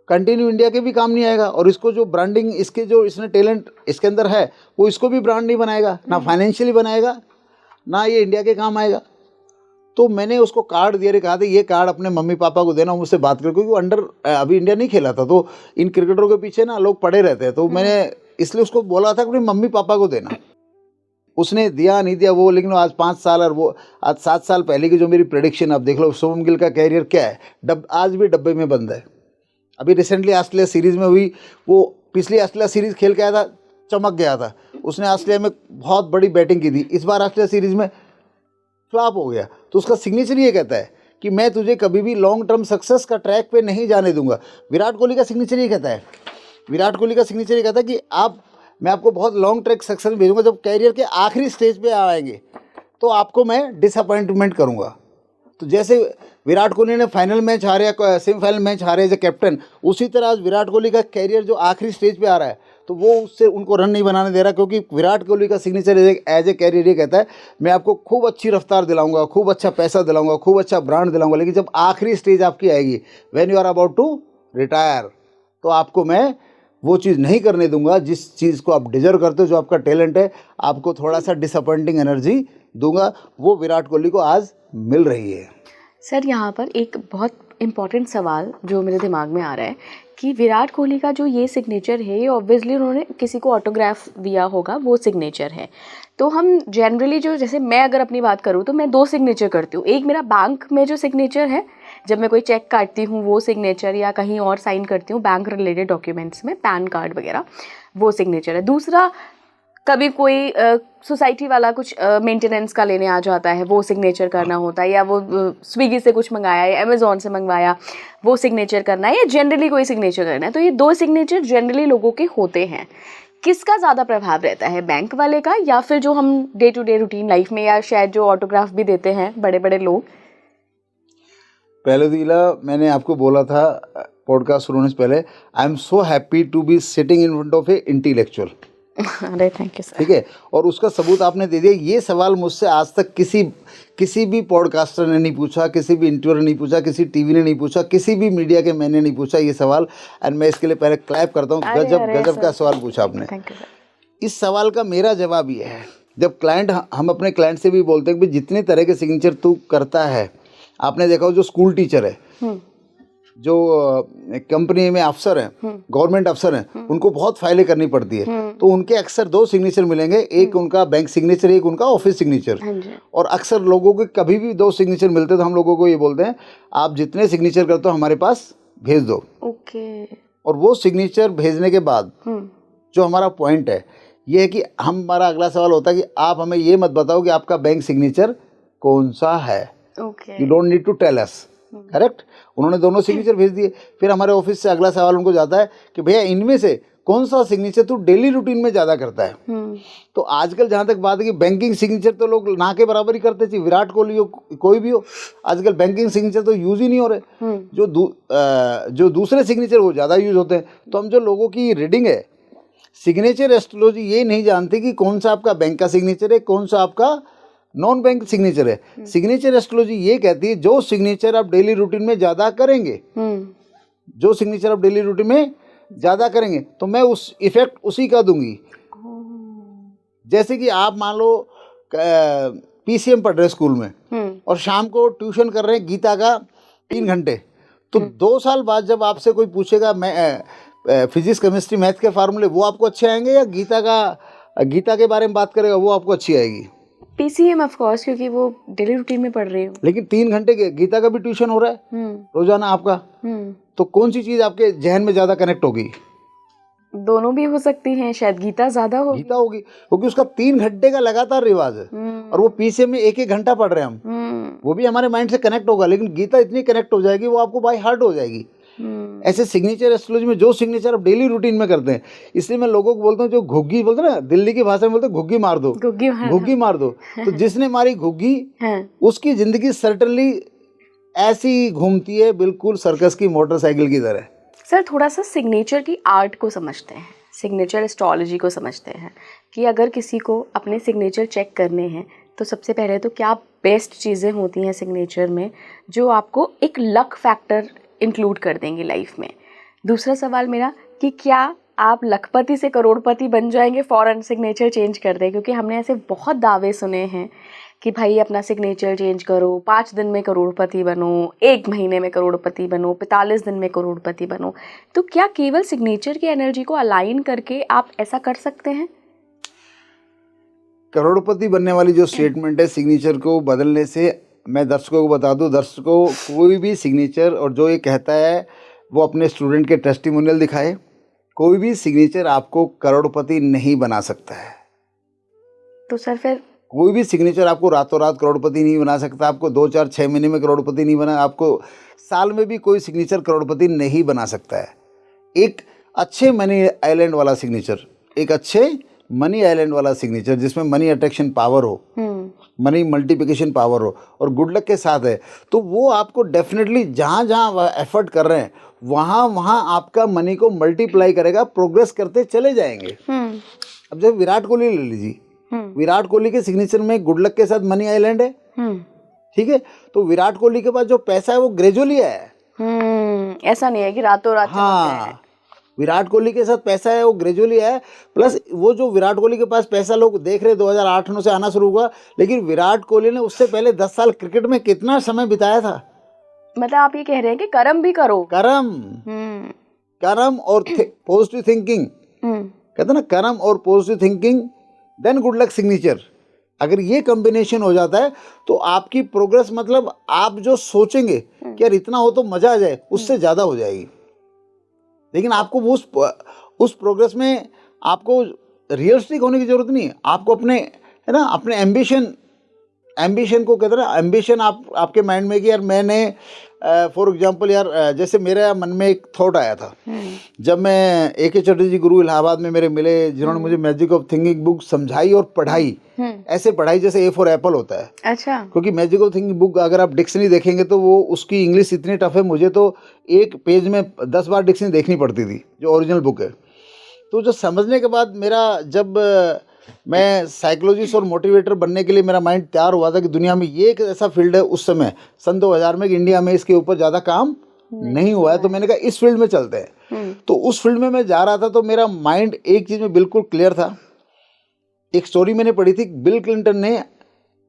कंटिन्यू इंडिया के भी काम नहीं आएगा, और इसको जो ब्रांडिंग इसके जो इसने टैलेंट इसके अंदर है वो इसको भी ब्रांड नहीं बनाएगा, ना फाइनेंशियली बनाएगा, ना ये इंडिया के काम आएगा। तो मैंने उसको कार्ड दिया, कहा था ये कार्ड अपने मम्मी पापा को देना, मुझसे बात करो, क्योंकि वो अभी इंडिया नहीं खेला था, तो इन क्रिकेटरों के पीछे ना लोग पड़े रहते हैं। तो मैंने इसलिए उसको बोला था कि अपने मम्मी पापा को देना। उसने दिया नहीं दिया वो, लेकिन आज 5 साल और वो आज 7 साल पहले की जो मेरी प्रेडिक्शन, आप देख लो शुभमन गिल का कैरियर क्या है, आज भी डब्बे में बंद है। अभी रिसेंटली ऑस्ट्रेलिया सीरीज़ में हुई, वो पिछली ऑस्ट्रेलिया सीरीज़ खेल के आया था, चमक गया था, उसने ऑस्ट्रेलिया में बहुत बड़ी बैटिंग की थी, इस बार ऑस्ट्रेलिया सीरीज़ में फ्लॉप हो गया। तो उसका सिग्नेचर ये कहता है कि मैं तुझे कभी भी लॉन्ग टर्म सक्सेस का ट्रैक पे नहीं जाने दूंगा। विराट कोहली का सिग्नेचर ये कहता है, कि मैं आपको बहुत लॉन्ग ट्रैक सक्सेस भेजूंगा, जब कैरियर के आखिरी स्टेज पे आएंगे तो आपको मैं डिसअपॉइंटमेंट करूंगा। तो जैसे विराट कोहली ने फाइनल मैच हारे या सेमीफाइनल मैच हारे एज ए कैप्टन, उसी तरह आज विराट कोहली का कैरियर जो आखिरी स्टेज पे आ रहा है, तो वो उससे उनको रन नहीं बनाने दे रहा, क्योंकि विराट कोहली का सिग्नेचर एज ए कैरियर ये कहता है मैं आपको खूब अच्छी रफ्तार दिलाऊंगा, खूब अच्छा पैसा दिलाऊंगा, खूब अच्छा ब्रांड दिलाऊंगा, लेकिन जब आखिरी स्टेज आपकी आएगी, when you are about to retire, तो आपको मैं वो चीज़ नहीं करने दूंगा जिस चीज़ को आप डिजर्व करते हो, जो आपका टैलेंट है, आपको थोड़ा सा डिसअपॉइंटिंग एनर्जी दूंगा। वो विराट कोहली को आज मिल रही है। सर, यहाँ पर एक बहुत इम्पॉर्टेंट सवाल जो मेरे दिमाग में आ रहा है कि विराट कोहली का जो ये सिग्नेचर है, ये ऑब्वियसली उन्होंने किसी को ऑटोग्राफ दिया होगा, वो सिग्नेचर है। तो हम जनरली जो, जैसे मैं अगर अपनी बात करूँ तो मैं 2 सिग्नेचर करती हूँ। एक मेरा बैंक में जो सिग्नेचर है, जब मैं कोई चेक काटती हूँ वो सिग्नेचर, या कहीं और साइन करती हूँ बैंक रिलेटेड डॉक्यूमेंट्स में, पैन कार्ड वगैरह, वो सिग्नेचर है। दूसरा, कभी कोई सोसाइटी वाला कुछ मेंटेनेंस का लेने आ जाता है, वो सिग्नेचर करना होता है, या वो स्विगी से कुछ मंगाया या अमेज़ॉन से मंगवाया, वो सिग्नेचर करना है, या जनरली कोई सिग्नेचर करना है। तो ये 2 सिग्नेचर जनरली लोगों के होते हैं। किसका ज़्यादा प्रभाव रहता है, बैंक वाले का या फिर जो हम day to day routine life में, या शायद जो ऑटोग्राफ भी देते हैं बड़े बड़े लोग? पहले दिला मैंने आपको बोला था पॉडकास्ट शुरू होने से पहले, I am so happy to be sitting in front of a intellectual. अरे थैंक यू सर। ठीक है, और उसका सबूत आपने दे दिया। ये सवाल मुझसे आज तक किसी भी पॉडकास्टर ने नहीं पूछा, किसी भी इंटरव्यूअर ने नहीं पूछा, किसी टीवी ने नहीं पूछा, किसी भी मीडिया के मैंने नहीं पूछा ये सवाल, एंड मैं इसके लिए पहले क्लैप करता हूँ। गजब का सवाल पूछा आपने। इस सवाल का मेरा जवाब ये है, जब हम अपने क्लाइंट से भी बोलते हैं कि जितने तरह के सिग्नेचर तू करता है, आपने देखा हो जो स्कूल टीचर है, जो कंपनी में अफसर हैं, गवर्नमेंट अफसर हैं, उनको बहुत फाइलें करनी पड़ती है, तो उनके अक्सर 2 सिग्नेचर मिलेंगे, एक उनका बैंक सिग्नेचर, एक उनका ऑफिस सिग्नेचर। और अक्सर लोगों के कभी भी 2 सिग्नेचर मिलते तो हम लोगों को ये बोलते हैं आप जितने सिग्नेचर करते हो हमारे पास भेज दो। और वो सिग्नेचर भेजने के बाद जो हमारा पॉइंट है ये है कि हमारा अगला सवाल होता है कि आप हमें ये मत बताओ कि आपका बैंक सिग्नेचर कौन सा है, you don't need to tell us, correct. उन्होंने दोनों सिग्नेचर भेज दिए। फिर हमारे ऑफिस से अगला सवाल उनको जाता है कि भैया इनमें से कौन सा सिग्नेचर तू डेली रूटीन में ज़्यादा करता है। तो आजकल जहाँ तक बात है कि बैंकिंग सिग्नेचर तो लोग ना के बराबर ही करते थे, विराट कोहली हो कोई भी हो, आजकल बैंकिंग सिग्नेचर तो यूज़ ही नहीं हो रहे। जो दूसरे सिग्नेचर वो ज़्यादा यूज़ होते हैं। तो हम जो लोगों की रीडिंग है, सिग्नेचर एस्ट्रोलॉजी ये नहीं जानती कि कौन सा आपका बैंक का सिग्नेचर है, कौन सा आपका नॉन बैंक सिग्नेचर है। सिग्नेचर एस्ट्रोलॉजी ये कहती है जो सिग्नेचर आप डेली रूटीन में ज़्यादा करेंगे, जो सिग्नेचर आप डेली रूटीन में ज़्यादा करेंगे तो मैं उस इफेक्ट उसी का दूंगी। जैसे कि आप मान लो पीसीएम पढ़ रहे स्कूल में और शाम को ट्यूशन कर रहे हैं गीता का 3 घंटे, तो 2 साल बाद जब आपसे कोई पूछेगा मैं फिजिक्स केमिस्ट्री मैथ के फार्मूले, वो आपको अच्छे आएंगे या गीता के बारे में बात करेगा वो आपको अच्छी आएगी? पीसीएम ऑफ कोर्स, क्योंकि वो डेली रूटीन में पढ़ रही हूँ। लेकिन 3 घंटे के गीता का भी ट्यूशन हो रहा है रोजाना आपका, तो कौन सी चीज आपके जहन में ज्यादा कनेक्ट होगी? दोनों भी हो सकती हैं, शायद गीता ज्यादा होगी। गीता होगी क्योंकि उसका 3 घंटे का लगातार रिवाज है और वो पीसीएम में 1-1 घंटा पढ़ रहे हैं हम, वो भी हमारे माइंड से कनेक्ट होगा, लेकिन गीता इतनी कनेक्ट हो जाएगी वो आपको बाय हार्ट हो जाएगी। ऐसे सिग्नेचर एस्ट्रोलॉजी में जो सिग्नेचर आप डेली रूटीन में करते हैं, इसलिए मैं लोगों को बोलता हूँ जो घुग्गी बोलते हैं ना, दिल्ली की भाषा में बोलते हैं घुग्गी मार दो, घुग्गी मार दो। तो जिसने मारी घुग्गी उसकी जिंदगी सर्टनली ऐसी घूमती है बिल्कुल सर्कस की मोटरसाइकिल की तरह। सर थोड़ा सा सिग्नेचर की आर्ट को समझते हैं, सिग्नेचर एस्ट्रोलॉजी को समझते हैं कि अगर किसी को अपने सिग्नेचर चेक करने हैं तो सबसे पहले तो क्या बेस्ट चीज़ें होती हैं सिग्नेचर में जो आपको एक लक फैक्टर इंक्लूड कर देंगी लाइफ में। दूसरा सवाल मेरा कि क्या आप लखपति से करोड़पति बन जाएंगे फ़ौरन सिग्नेचर चेंज कर दें? क्योंकि हमने ऐसे बहुत दावे सुने हैं कि भाई अपना सिग्नेचर चेंज करो, 5 दिन में करोड़पति बनो, 1 महीने में करोड़पति बनो, 45 दिन में करोड़पति बनो। तो क्या केवल सिग्नेचर की एनर्जी को अलाइन करके आप ऐसा कर सकते हैं? करोड़पति बनने वाली जो स्टेटमेंट है सिग्नेचर को बदलने से, मैं दर्शकों को बता दूं, दर्शकों कोई भी सिग्नेचर और जो ये कहता है वो अपने स्टूडेंट के टेस्टिमोनियल दिखाए। कोई भी सिग्नेचर आपको करोड़पति नहीं बना सकता है। तो सर फिर कोई भी सिग्नेचर आपको रातों रात करोड़पति नहीं बना सकता, आपको 2, 4, 6 महीने में करोड़पति नहीं बना, आपको साल में भी कोई सिग्नेचर करोड़पति नहीं बना सकता है। एक अच्छे मनी आइलैंड वाला सिग्नेचर, एक अच्छे मनी आइलैंड वाला सिग्नेचर जिसमें मनी अट्रैक्शन पावर हो, मनी मल्टीप्लिकेशन पावर हो और गुड लक के साथ है, तो वो आपको डेफिनेटली जहाँ जहाँ एफर्ट कर रहे हैं वहाँ वहाँ आपका मनी को मल्टीप्लाई करेगा, प्रोग्रेस करते चले जाएंगे। अब जब विराट कोहली ले लीजिए, विराट कोहली के सिग्नेचर में गुड लक के साथ मनी आइलैंड है, ठीक है, तो विराट कोहली के पास जो पैसा है वो ग्रेजुअली आया है, ऐसा नहीं है कि रातों रात। हाँ, विराट कोहली के साथ पैसा है वो ग्रेजुअली आया। प्लस वो जो विराट कोहली के पास पैसा लोग देख रहे 2008-9 से आना शुरू हुआ, लेकिन विराट कोहली ने उससे पहले 10 साल क्रिकेट में कितना समय बिताया था। मतलब आप ये कह रहे हैं कि कर्म भी करो, कर्म और पॉजिटिव थिंकिंग, कहते ना कर्म और positive thinking then good luck signature. अगर ये कॉम्बिनेशन हो जाता है तो आपकी प्रोग्रेस, मतलब आप जो सोचेंगे कि यार इतना हो तो मजा आ जाए, उससे ज़्यादा हो जाएगी। लेकिन आपको उस प्रोग्रेस में आपको रियलिस्टिक होने की ज़रूरत नहीं है। आपको अपने, है ना, अपने एम्बिशन को, कहते हैं ना, एम्बिशन आपके माइंड में कि यार मैंने फॉर एग्जांपल यार जैसे मेरे मन में एक थॉट आया था जब मैं A.K. चटर्जी गुरु इलाहाबाद में मेरे मिले, जिन्होंने मुझे मैजिक ऑफ थिंकिंग बुक समझाई और पढ़ाई, ऐसे पढ़ाई जैसे A फॉर एप्पल होता है। अच्छा। क्योंकि मैजिक ऑफ थिंकिंग बुक अगर आप डिक्शनरी देखेंगे तो वो उसकी इंग्लिश इतनी टफ है, मुझे तो एक पेज में 10 बार डिक्शनरी देखनी पड़ती थी जो ओरिजिनल बुक है। तो जो समझने के बाद मेरा, जब मैं साइकोलॉजिस्ट और मोटिवेटर बनने के लिए मेरा माइंड तैयार हुआ था कि दुनिया में ये एक ऐसा फील्ड है, उस समय सन 2000 में, कि इंडिया में इसके ऊपर ज़्यादा काम नहीं हुआ है, तो मैंने कहा इस फील्ड में चलते हैं। तो उस फील्ड में मैं जा रहा था तो मेरा माइंड एक चीज़ में बिल्कुल क्लियर था। एक स्टोरी मैंने पढ़ी थी, बिल क्लिंटन ने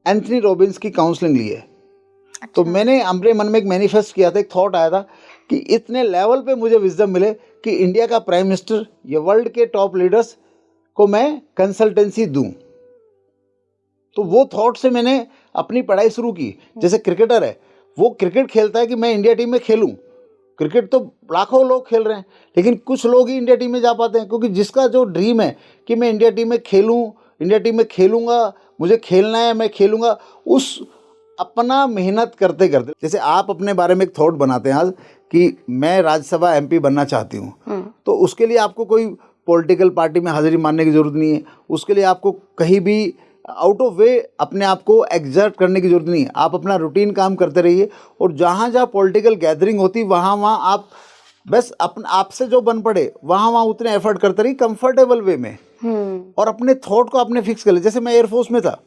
एंथनी रॉबिन्स की काउंसलिंग ली है। अच्छा। तो मैंने अपने मन में एक मैनिफेस्ट किया था, एक थॉट आया था कि इतने लेवल पे मुझे विजडम मिले कि इंडिया का प्राइम मिनिस्टर या वर्ल्ड के टॉप लीडर्स को मैं कंसल्टेंसी दूं। तो वो थॉट से मैंने अपनी पढ़ाई शुरू की। जैसे क्रिकेटर है, वो क्रिकेट खेलता है कि मैं इंडिया टीम में खेलूं। क्रिकेट तो लाखों लोग खेल रहे हैं, लेकिन कुछ लोग ही इंडिया टीम में जा पाते हैं, क्योंकि जिसका जो ड्रीम है कि मैं इंडिया टीम में खेलूं, इंडिया टीम में खेलूंगा, मुझे खेलना है, मैं खेलूंगा, उस अपना मेहनत करते करते, जैसे आप अपने बारे में एक थॉट बनाते हैं आज कि मैं राज्यसभा MP बनना चाहती हूँ, तो उसके लिए आपको कोई पॉलिटिकल पार्टी में हाजिरी मानने की ज़रूरत नहीं है। उसके लिए आपको कहीं भी आउट ऑफ वे अपने आप को एग्जर्ट करने की ज़रूरत नहीं है। आप अपना रूटीन काम करते रहिए और जहाँ जहाँ पॉलिटिकल गैदरिंग होती वहाँ वहाँ आप बस अपन आपसे जो बन पड़े वहाँ उतने एफर्ट करते रहिए कंफर्टेबल वे में, और अपने थॉट को आपने फिक्स कर लिया। जैसे मैं एयरफोर्स में था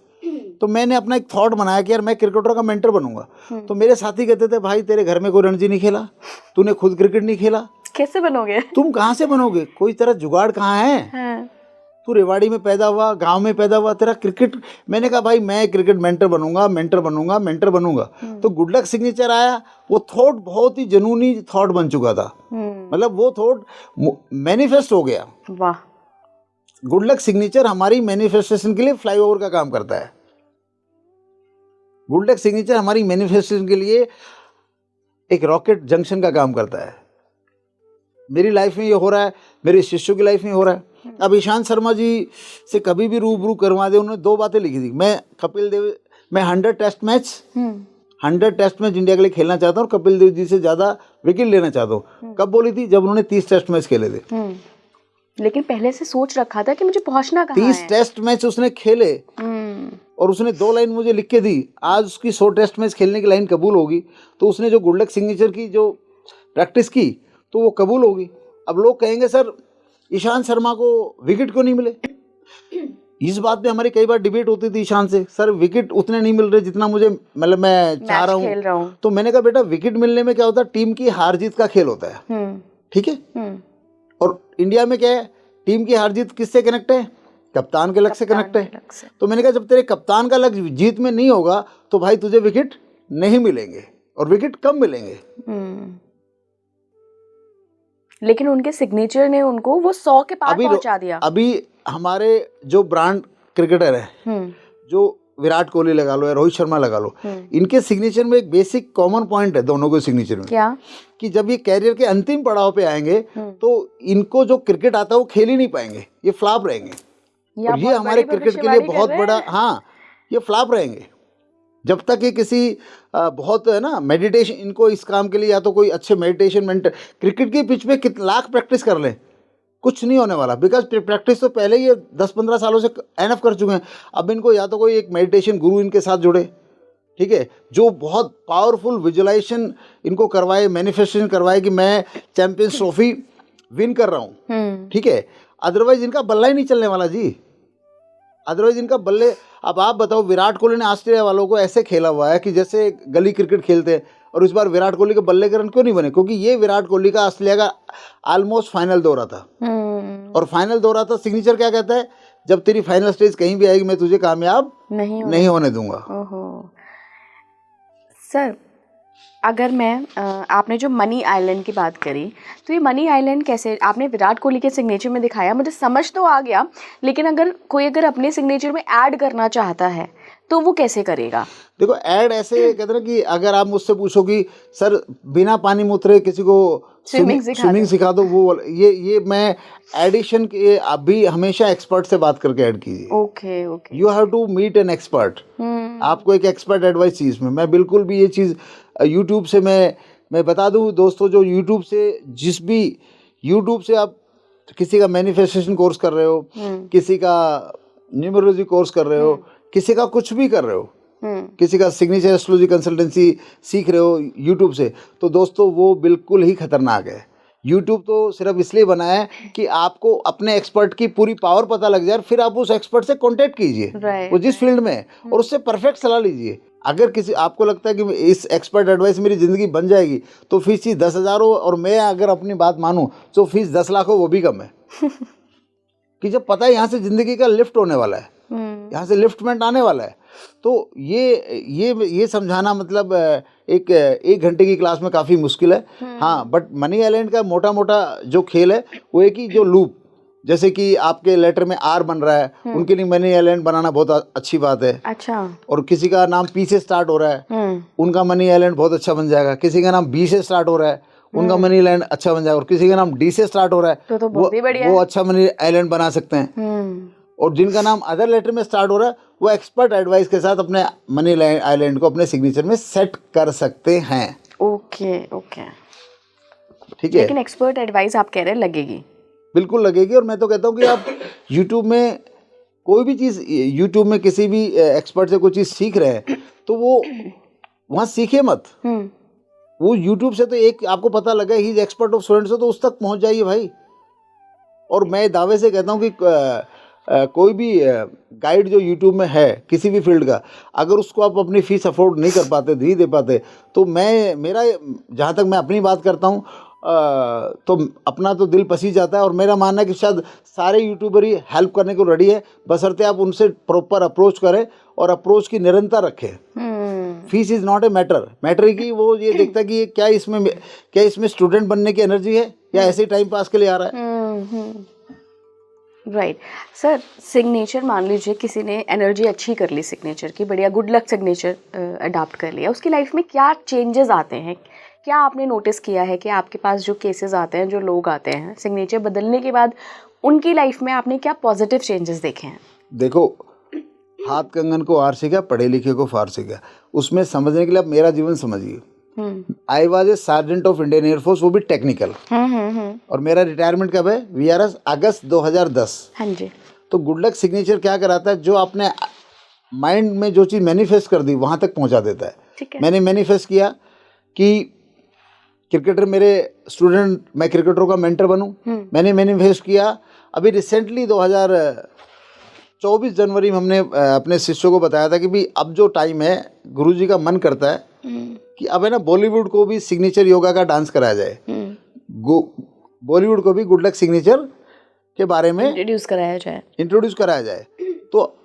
तो मैंने अपना एक थॉट बनाया कि यार मैं क्रिकेटर का मेंटर बनूंगा। तो मेरे साथी कहते थे भाई तेरे घर में कोई रणजी नहीं खेला, तूने खुद क्रिकेट नहीं खेला, कैसे बनोगे, तुम कहाँ से बनोगे, कोई तेरा जुगाड़ कहाँ है? हाँ। तू रेवाड़ी में पैदा हुआ, गांव में पैदा हुआ, तेरा क्रिकेट। मैंने कहा भाई मैं क्रिकेट मेंटर बनूंगा, मेंटर बनूंगा, मेंटर बनूंगा। तो गुड लक सिग्नेचर आया, वो थॉट बहुत ही जनूनी थॉट बन चुका था, मतलब वो थॉट मैनिफेस्ट हो गया। वाह। गुड लक सिग्नेचर हमारी मैनिफेस्टेशन के लिए फ्लाईओवर का काम करता है। गुड लक सिग्नेचर हमारी मैनिफेस्टेशन के लिए एक रॉकेट जंक्शन का काम करता है। मेरी लाइफ में ये हो रहा है, मेरे शिष्यों की लाइफ में हो रहा है। अब ईशांत शर्मा जी से कभी भी रूबरू करवा दे, उन्होंने 2 बातें लिखी थी। मैं कपिल देव, मैं 100 टेस्ट मैच इंडिया के लिए खेलना चाहता हूँ और कपिल देव जी से ज्यादा विकेट लेना चाहता हूँ। कब बोली थी? जब उन्होंने 30 टेस्ट मैच खेले थे। लेकिन पहले से सोच रखा था कि मुझे पहुंचना कहाँ है। 30 टेस्ट मैच उसने खेले और उसने 2 लाइन मुझे लिख के दी। आज उसकी 100 टेस्ट मैच खेलने की लाइन कबूल होगी, तो उसने जो गुड लक सिग्नेचर की जो प्रैक्टिस की तो वो कबूल होगी। अब लोग कहेंगे सर ईशांत शर्मा को विकेट क्यों नहीं मिले? इस बात पे हमारी कई बार डिबेट होती थी ईशांत से, सर विकेट उतने नहीं मिल रहे जितना मुझे, मतलब मैं चाह रहा हूँ। तो मैंने कहा बेटा विकेट मिलने में क्या होता है, टीम की हार जीत का खेल होता है, ठीक है। और इंडिया में क्या है, टीम की हार जीत किससे कनेक्ट है? कप्तान के लक्ष्य से कनेक्ट है। तो मैंने कहा जब तेरे कप्तान का लक्ष्य जीत में नहीं होगा तो भाई तुझे विकेट नहीं मिलेंगे और विकेट कम मिलेंगे। लेकिन उनके सिग्नेचर ने उनको वो 100 के पार पहुंचा दिया। अभी हमारे जो ब्रांड क्रिकेटर हैं, जो विराट कोहली लगा लो या रोहित शर्मा लगा लो, इनके सिग्नेचर में एक बेसिक कॉमन पॉइंट है दोनों के सिग्नेचर में। क्या? कि जब ये कैरियर के अंतिम पड़ाव पे आएंगे तो इनको जो क्रिकेट आता है वो खेल ही नहीं पाएंगे, ये फ्लॉप रहेंगे। और ये हमारे क्रिकेट के लिए बहुत बड़ा, हाँ ये फ्लॉप रहेंगे। जब तक ये किसी बहुत है ना मेडिटेशन, इनको इस काम के लिए या तो कोई अच्छे मेडिटेशन क्रिकेट की पिच पे लाख प्रैक्टिस कर लें, कुछ नहीं होने वाला। बिकॉज प्रैक्टिस तो पहले ये 10-15 सालों से एनफ कर चुके हैं। अब इनको या तो कोई एक मेडिटेशन गुरु इनके साथ जुड़े, ठीक है, जो बहुत पावरफुल विजुअलाइजेशन इनको करवाए, मैनिफेस्टेशन करवाए कि मैं चैंपियंस ट्रॉफी विन कर रहा हूँ, ठीक है। अदरवाइज इनका बल्ला ही नहीं चलने वाला जी, अदरवाइज इनका बल्ले। अब आप बताओ, विराट कोहली ने ऑस्ट्रेलिया वालों को ऐसे खेला हुआ है कि जैसे गली क्रिकेट खेलते हैं, और इस बार विराट कोहली के बल्ले के रन क्यों नहीं बने? क्योंकि ये विराट कोहली का ऑस्ट्रेलिया का ऑलमोस्ट फाइनल दौरा था। और फाइनल दौरा था, सिग्नेचर क्या कहता है, जब तेरी फाइनल स्टेज कहीं भी आएगी मैं तुझे कामयाब नहीं होने दूंगा। सर अगर मैं आपने जो मनी आइलैंड की बात करी, तो ये मनी आइलैंड कैसे आपने विराट कोहली के सिग्नेचर में दिखाया, मुझे समझ तो आ गया, लेकिन अगर कोई अपने सिग्नेचर में ऐड करना चाहता है तो वो कैसे करेगा? देखो ऐड ऐसे कहते हैं कि अगर आप मुझसे पूछो कि सर बिना पानी में उतरे किसी को स्विमिंग सिखा दो, वो ये मैं एडिशन के अभी हमेशा एक्सपर्ट से बात करके ऐड कीजिए। Okay you have to meet an expert. आपको एक एक्सपर्ट एडवाइस चाहिए इसमें। मैं बिल्कुल भी ये चीज़ यूट्यूब से मैं बता दूं दोस्तों, जो यूट्यूब से यूट्यूब से आप किसी का मैनिफेस्टेशन कोर्स कर रहे हो, किसी का न्यूमरोलॉजी कोर्स कर रहे हो, किसी का कुछ भी कर रहे हो, किसी का सिग्नेचर एस्ट्रोलॉजी कंसल्टेंसी सीख रहे हो यूट्यूब से, तो दोस्तों वो बिल्कुल ही खतरनाक है। यूट्यूब तो सिर्फ इसलिए बना है कि आपको अपने एक्सपर्ट की पूरी पावर पता लग जाए, फिर आप उस एक्सपर्ट से कांटेक्ट कीजिए वो जिस फील्ड में है, और उससे परफेक्ट सलाह लीजिए। अगर किसी आपको लगता है कि इस एक्सपर्ट एडवाइस मेरी ज़िंदगी बन जाएगी, तो फीस 10,000 हो, और मैं अगर अपनी बात मानूं तो फीस 10 लाख हो, वो भी कम है। कि जब पता है यहाँ से ज़िंदगी का लिफ्ट होने वाला है, यहाँ से लिफ्टमेंट आने वाला है, तो ये समझाना मतलब एक घंटे की क्लास में काफ़ी मुश्किल है। हाँ, बट मनी आइलैंड का मोटा मोटा जो खेल है वो है कि जो लूप, जैसे कि आपके लेटर में आर बन रहा है, उनके लिए मनी आइलैंड बनाना बहुत अच्छी बात है। अच्छा। और किसी का नाम पी से स्टार्ट हो रहा है, उनका मनी आइलैंड बहुत अच्छा बन जाएगा। किसी का नाम बी से स्टार्ट हो रहा है, उनका मनी आइलैंड अच्छा बन जाएगा। और किसी का नाम डी से स्टार्ट हो रहा है, तो वो अच्छा मनी आइलैंड बना सकते हैं। और जिनका नाम अदर लेटर में स्टार्ट हो रहा है, वो एक्सपर्ट एडवाइस के साथ अपने मनी आइलैंड को अपने सिग्नेचर में सेट कर सकते हैं। ओके ठीक है। लेकिन एक्सपर्ट एडवाइस आप कह रहे हैं लगेगी? बिल्कुल लगेगी। और मैं तो कहता हूँ कि आप यूट्यूब में कोई भी चीज़, यूट्यूब में किसी भी एक्सपर्ट से कोई चीज़ सीख रहे हैं तो वो वहाँ सीखे मत, वो यूट्यूब से तो एक आपको पता लगा he is expert of students, तो उस तक पहुंच जाइए भाई। और मैं दावे से कहता हूं कि कोई भी गाइड जो यूट्यूब में है किसी भी फील्ड का, अगर उसको आप अपनी फीस अफोर्ड नहीं कर पाते, नहीं दे पाते, तो मेरा जहाँ तक मैं अपनी बात करता हूँ तो अपना तो दिल पसी जाता है। और मेरा मानना है कि शायद सारे यूट्यूबर ही हेल्प करने को रेडी है, बशर्ते आप उनसे प्रॉपर अप्रोच करें और अप्रोच की निरंतर रखें। Fees is not a matter की वो ये देखता है कि क्या इसमें स्टूडेंट बनने की एनर्जी है या ऐसे ही टाइम पास के लिए आ रहा है। राइट सर, सिग्नेचर मान लीजिए किसी ने एनर्जी अच्छी कर ली सिग्नेचर की, बढ़िया गुड लक सिग्नेचर अडॉप्ट कर लिया, उसकी लाइफ में क्या चेंजेस आते हैं? क्या आपने नोटिस किया है कि आपके पास जो केसेस आते हैं, जो लोग आते हैं सिग्नेचर बदलने के बाद, उनकी लाइफ में आपने क्या पॉजिटिव चेंजेस देखे हैं? देखो, हाथ कंगन को आर से गया, पढ़े लिखे को फार से गया। उसमें समझने के लिए आप मेरा जीवन समझिए। I was a sergeant of Indian air force, वो भी टेक्निकल। और मेरा रिटायरमेंट कब है? VRS अगस्त 2010। हाँ जी। तो गुड लक सिग्नेचर क्या कराता है, जो आपने माइंड में जो चीज़ मैनिफेस्ट कर दी वहाँ तक पहुँचा देता है। ठीक है। मैंने मैनिफेस्ट किया कि क्रिकेटर मेरे स्टूडेंट, मैं क्रिकेटरों का मेंटर बनूं। मैंने मैनिफेस्ट किया। अभी रिसेंटली 2024 जनवरी में हमने अपने शिष्यों को बताया था कि भी अब जो टाइम है, गुरुजी का मन करता है कि अब है ना बॉलीवुड को भी सिग्नेचर योगा का डांस कराया जाए, बॉलीवुड को भी गुड लक सिग्नेचर के बारे में इंट्रोड्यूस कराया जाए। तो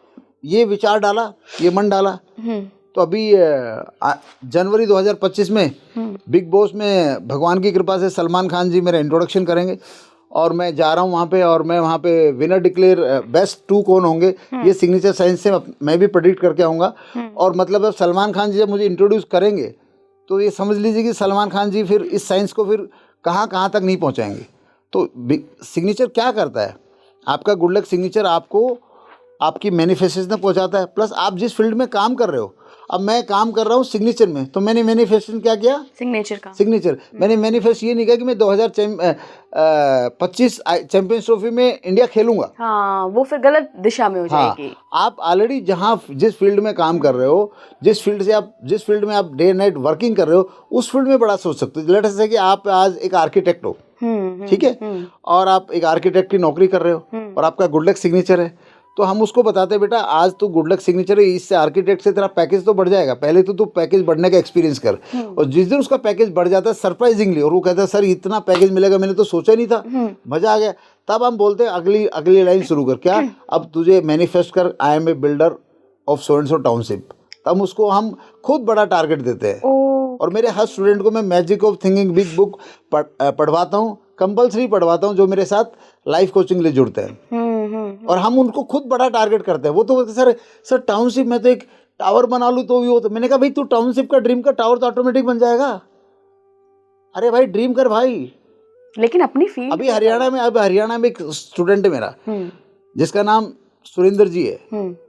ये विचार डाला, ये मन डाला। तो अभी जनवरी 2025 में बिग बॉस में भगवान की कृपा से सलमान खान जी मेरा इंट्रोडक्शन करेंगे और मैं जा रहा हूँ वहाँ पे, और मैं वहाँ पे विनर डिक्लेयर बेस्ट 2 कौन होंगे ये सिग्नेचर साइंस से मैं भी प्रेडिक्ट करके आऊँगा। और मतलब अब सलमान खान जी जब मुझे इंट्रोड्यूस करेंगे तो ये समझ लीजिए कि सलमान खान जी फिर इस साइंस को फिर कहाँ तक नहीं पहुँचाएंगे। तो सिग्नेचर क्या करता है, आपका गुड लक सिग्नेचर आपको आपकी मैनिफेस्टेशन तक पहुँचाता है। प्लस आप जिस फील्ड में काम कर रहे हो, अब मैं काम कर रहा हूँ सिग्नेचर में, तो मैंने मैनिफेस्टेशन क्या किया? सिग्नेचर। मैंने मैनिफेस्ट ये नहीं किया कि मैं 2025 चैंपियंस ट्रॉफी में इंडिया खेलूंगा। हाँ, वो फिर गलत दिशा में हो जाएगी। आप ऑलरेडी जिस फील्ड में काम कर रहे हो, जिस फील्ड में आप डे नाइट वर्किंग कर रहे हो, उस फील्ड में बड़ा सोच सकते हो। लेट अस से कि आप आज एक आर्किटेक्ट हो, ठीक है, और आप एक आर्किटेक्ट की नौकरी कर रहे हो और आपका गुड लक सिग्नेचर है, तो हम उसको बताते हैं बेटा आज तो गुड लक सिग्नेचर है, इससे आर्किटेक्ट से तेरा पैकेज तो बढ़ जाएगा, पहले तो तू पैकेज बढ़ने का एक्सपीरियंस कर। और जिस दिन उसका पैकेज बढ़ जाता है सरप्राइजिंगली, और वो कहता है सर इतना पैकेज मिलेगा मैंने तो सोचा नहीं था, मजा आ गया, तब हम बोलते हैं अगली लाइन शुरू कर। क्या? अब तुझे मैनिफेस्ट कर, I am a builder of so and so township. तब उसको हम खुद बड़ा टारगेट देते हैं। और मेरे हर स्टूडेंट को मैं magic of thinking big book पढ़वाता हूँ, कंपल्सरी पढ़वाता हूँ, जो मेरे साथ लाइफ कोचिंग लिए जुड़ते हैं। और हम उनको खुद बड़ा टारगेट करते हैं। वो तो सर टाउनशिप में तो एक टावर बना लूँ तो भी हो, तो मैंने कहा भाई तू टाउनशिप का ड्रीम का टावर तो ऑटोमेटिक बन जाएगा। अरे भाई ड्रीम कर भाई, लेकिन अपनी फील्ड। अभी हरियाणा में एक स्टूडेंट है मेरा जिसका नाम सुरेंद्र जी है,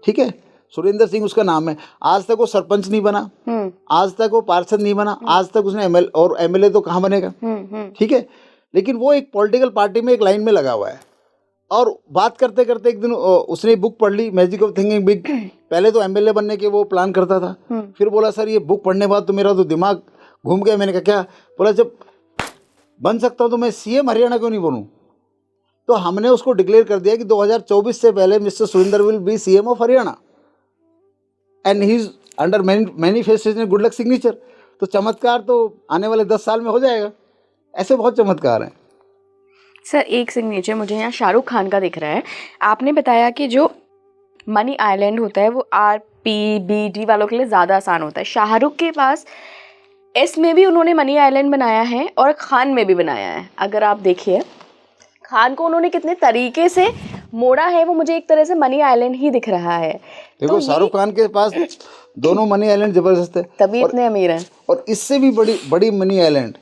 ठीक है, सुरेंद्र सिंह उसका नाम है। आज तक वो सरपंच नहीं बना, आज तक वो पार्षद नहीं बना, आज तक उसने MLA तो कहाँ बनेगा, ठीक है, लेकिन वो एक पॉलिटिकल पार्टी में एक लाइन में लगा हुआ है। और बात करते करते एक दिन उसने बुक पढ़ ली मैजिक ऑफ थिंकिंग बिग। पहले तो MLA बनने के वो प्लान करता था, फिर बोला सर ये बुक पढ़ने के बाद तो मेरा तो दिमाग घूम गया। मैंने कहा क्या? बोला जब बन सकता हूँ तो मैं CM हरियाणा क्यों नहीं बनूँ। तो हमने उसको डिक्लेयर कर दिया कि 2024 से पहले mister Surendra will be CM of Haryana and he is under manifestation good luck signature. तो चमत्कार तो आने वाले 10 साल में हो जाएगा। ऐसे बहुत चमत्कार हैं। सर एक सिग्नेचर मुझे यहाँ शाहरुख खान का दिख रहा है। आपने बताया कि जो मनी आइलैंड होता है वो RPBD वालों के लिए ज़्यादा आसान होता है। शाहरुख के पास S में भी उन्होंने मनी आइलैंड बनाया है और खान में भी बनाया है। अगर आप देखिए खान को उन्होंने कितने तरीके से मोड़ा है, वो मुझे एक तरह से मनी आइलैंड ही दिख रहा है। देखो शाहरुख खान के पास दोनों मनी आइलैंड जबरदस्त है, तभी इतने अमीर हैं। और इससे भी बड़ी मनी आइलैंड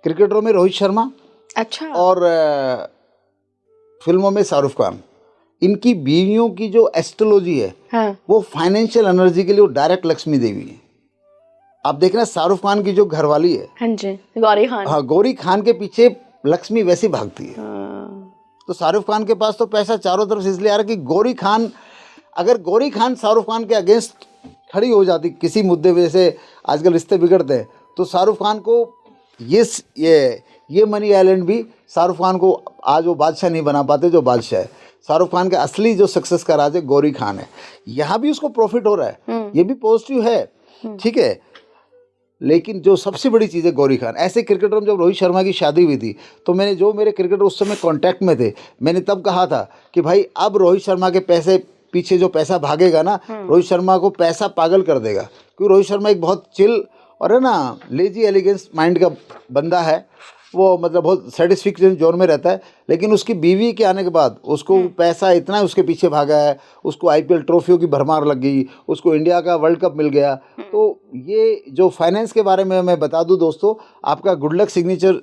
क्रिकेटरों में रोहित शर्मा, अच्छा, और फिल्मों में शाहरुख खान। इनकी बीवियों की जो एस्ट्रोलॉजी है, हाँ, वो फाइनेंशियल एनर्जी के लिए डायरेक्ट लक्ष्मी देवी है। आप देखना शाहरुख खान की जो घरवाली है, हाँ जी, गौरी खान, हाँ, गौरी खान के पीछे लक्ष्मी वैसी भागती है। तो शाहरुख खान के पास तो पैसा चारों तरफ से इसलिए आ रहा है कि अगर गौरी खान शाहरुख खान के अगेंस्ट खड़ी हो जाती किसी मुद्दे पे, जैसे आजकल रिश्ते बिगड़ते हैं, तो शाहरुख खान को ये मनी आइलैंड भी शाहरुख खान को आज वो बादशाह नहीं बना पाते जो बादशाह है। शाहरुख खान का असली जो सक्सेस का राज है गौरी खान है। यहाँ भी उसको प्रॉफिट हो रहा है, ये भी पॉजिटिव है, ठीक है। लेकिन जो सबसे बड़ी चीज़ है गौरी खान। ऐसे क्रिकेटर में जब रोहित शर्मा की शादी हुई थी तो मैंने जो मेरे क्रिकेटर उस समय कांटेक्ट में थे, मैंने तब कहा था कि भाई अब रोहित शर्मा के पैसे पीछे जो पैसा भागेगा ना, रोहित शर्मा को पैसा पागल कर देगा। क्योंकि रोहित शर्मा एक बहुत चिल और है ना लेजी एलिगेंस माइंड का बंदा है, वो मतलब बहुत सेटिस्फिकेशन जोन में रहता है। लेकिन उसकी बीवी के आने के बाद उसको पैसा इतना उसके पीछे भागा है, उसको आईपीएल ट्रॉफियों की भरमार लग गई, उसको इंडिया का वर्ल्ड कप मिल गया। तो ये जो फाइनेंस के बारे में मैं बता दूं दोस्तों, आपका गुड लक सिग्नेचर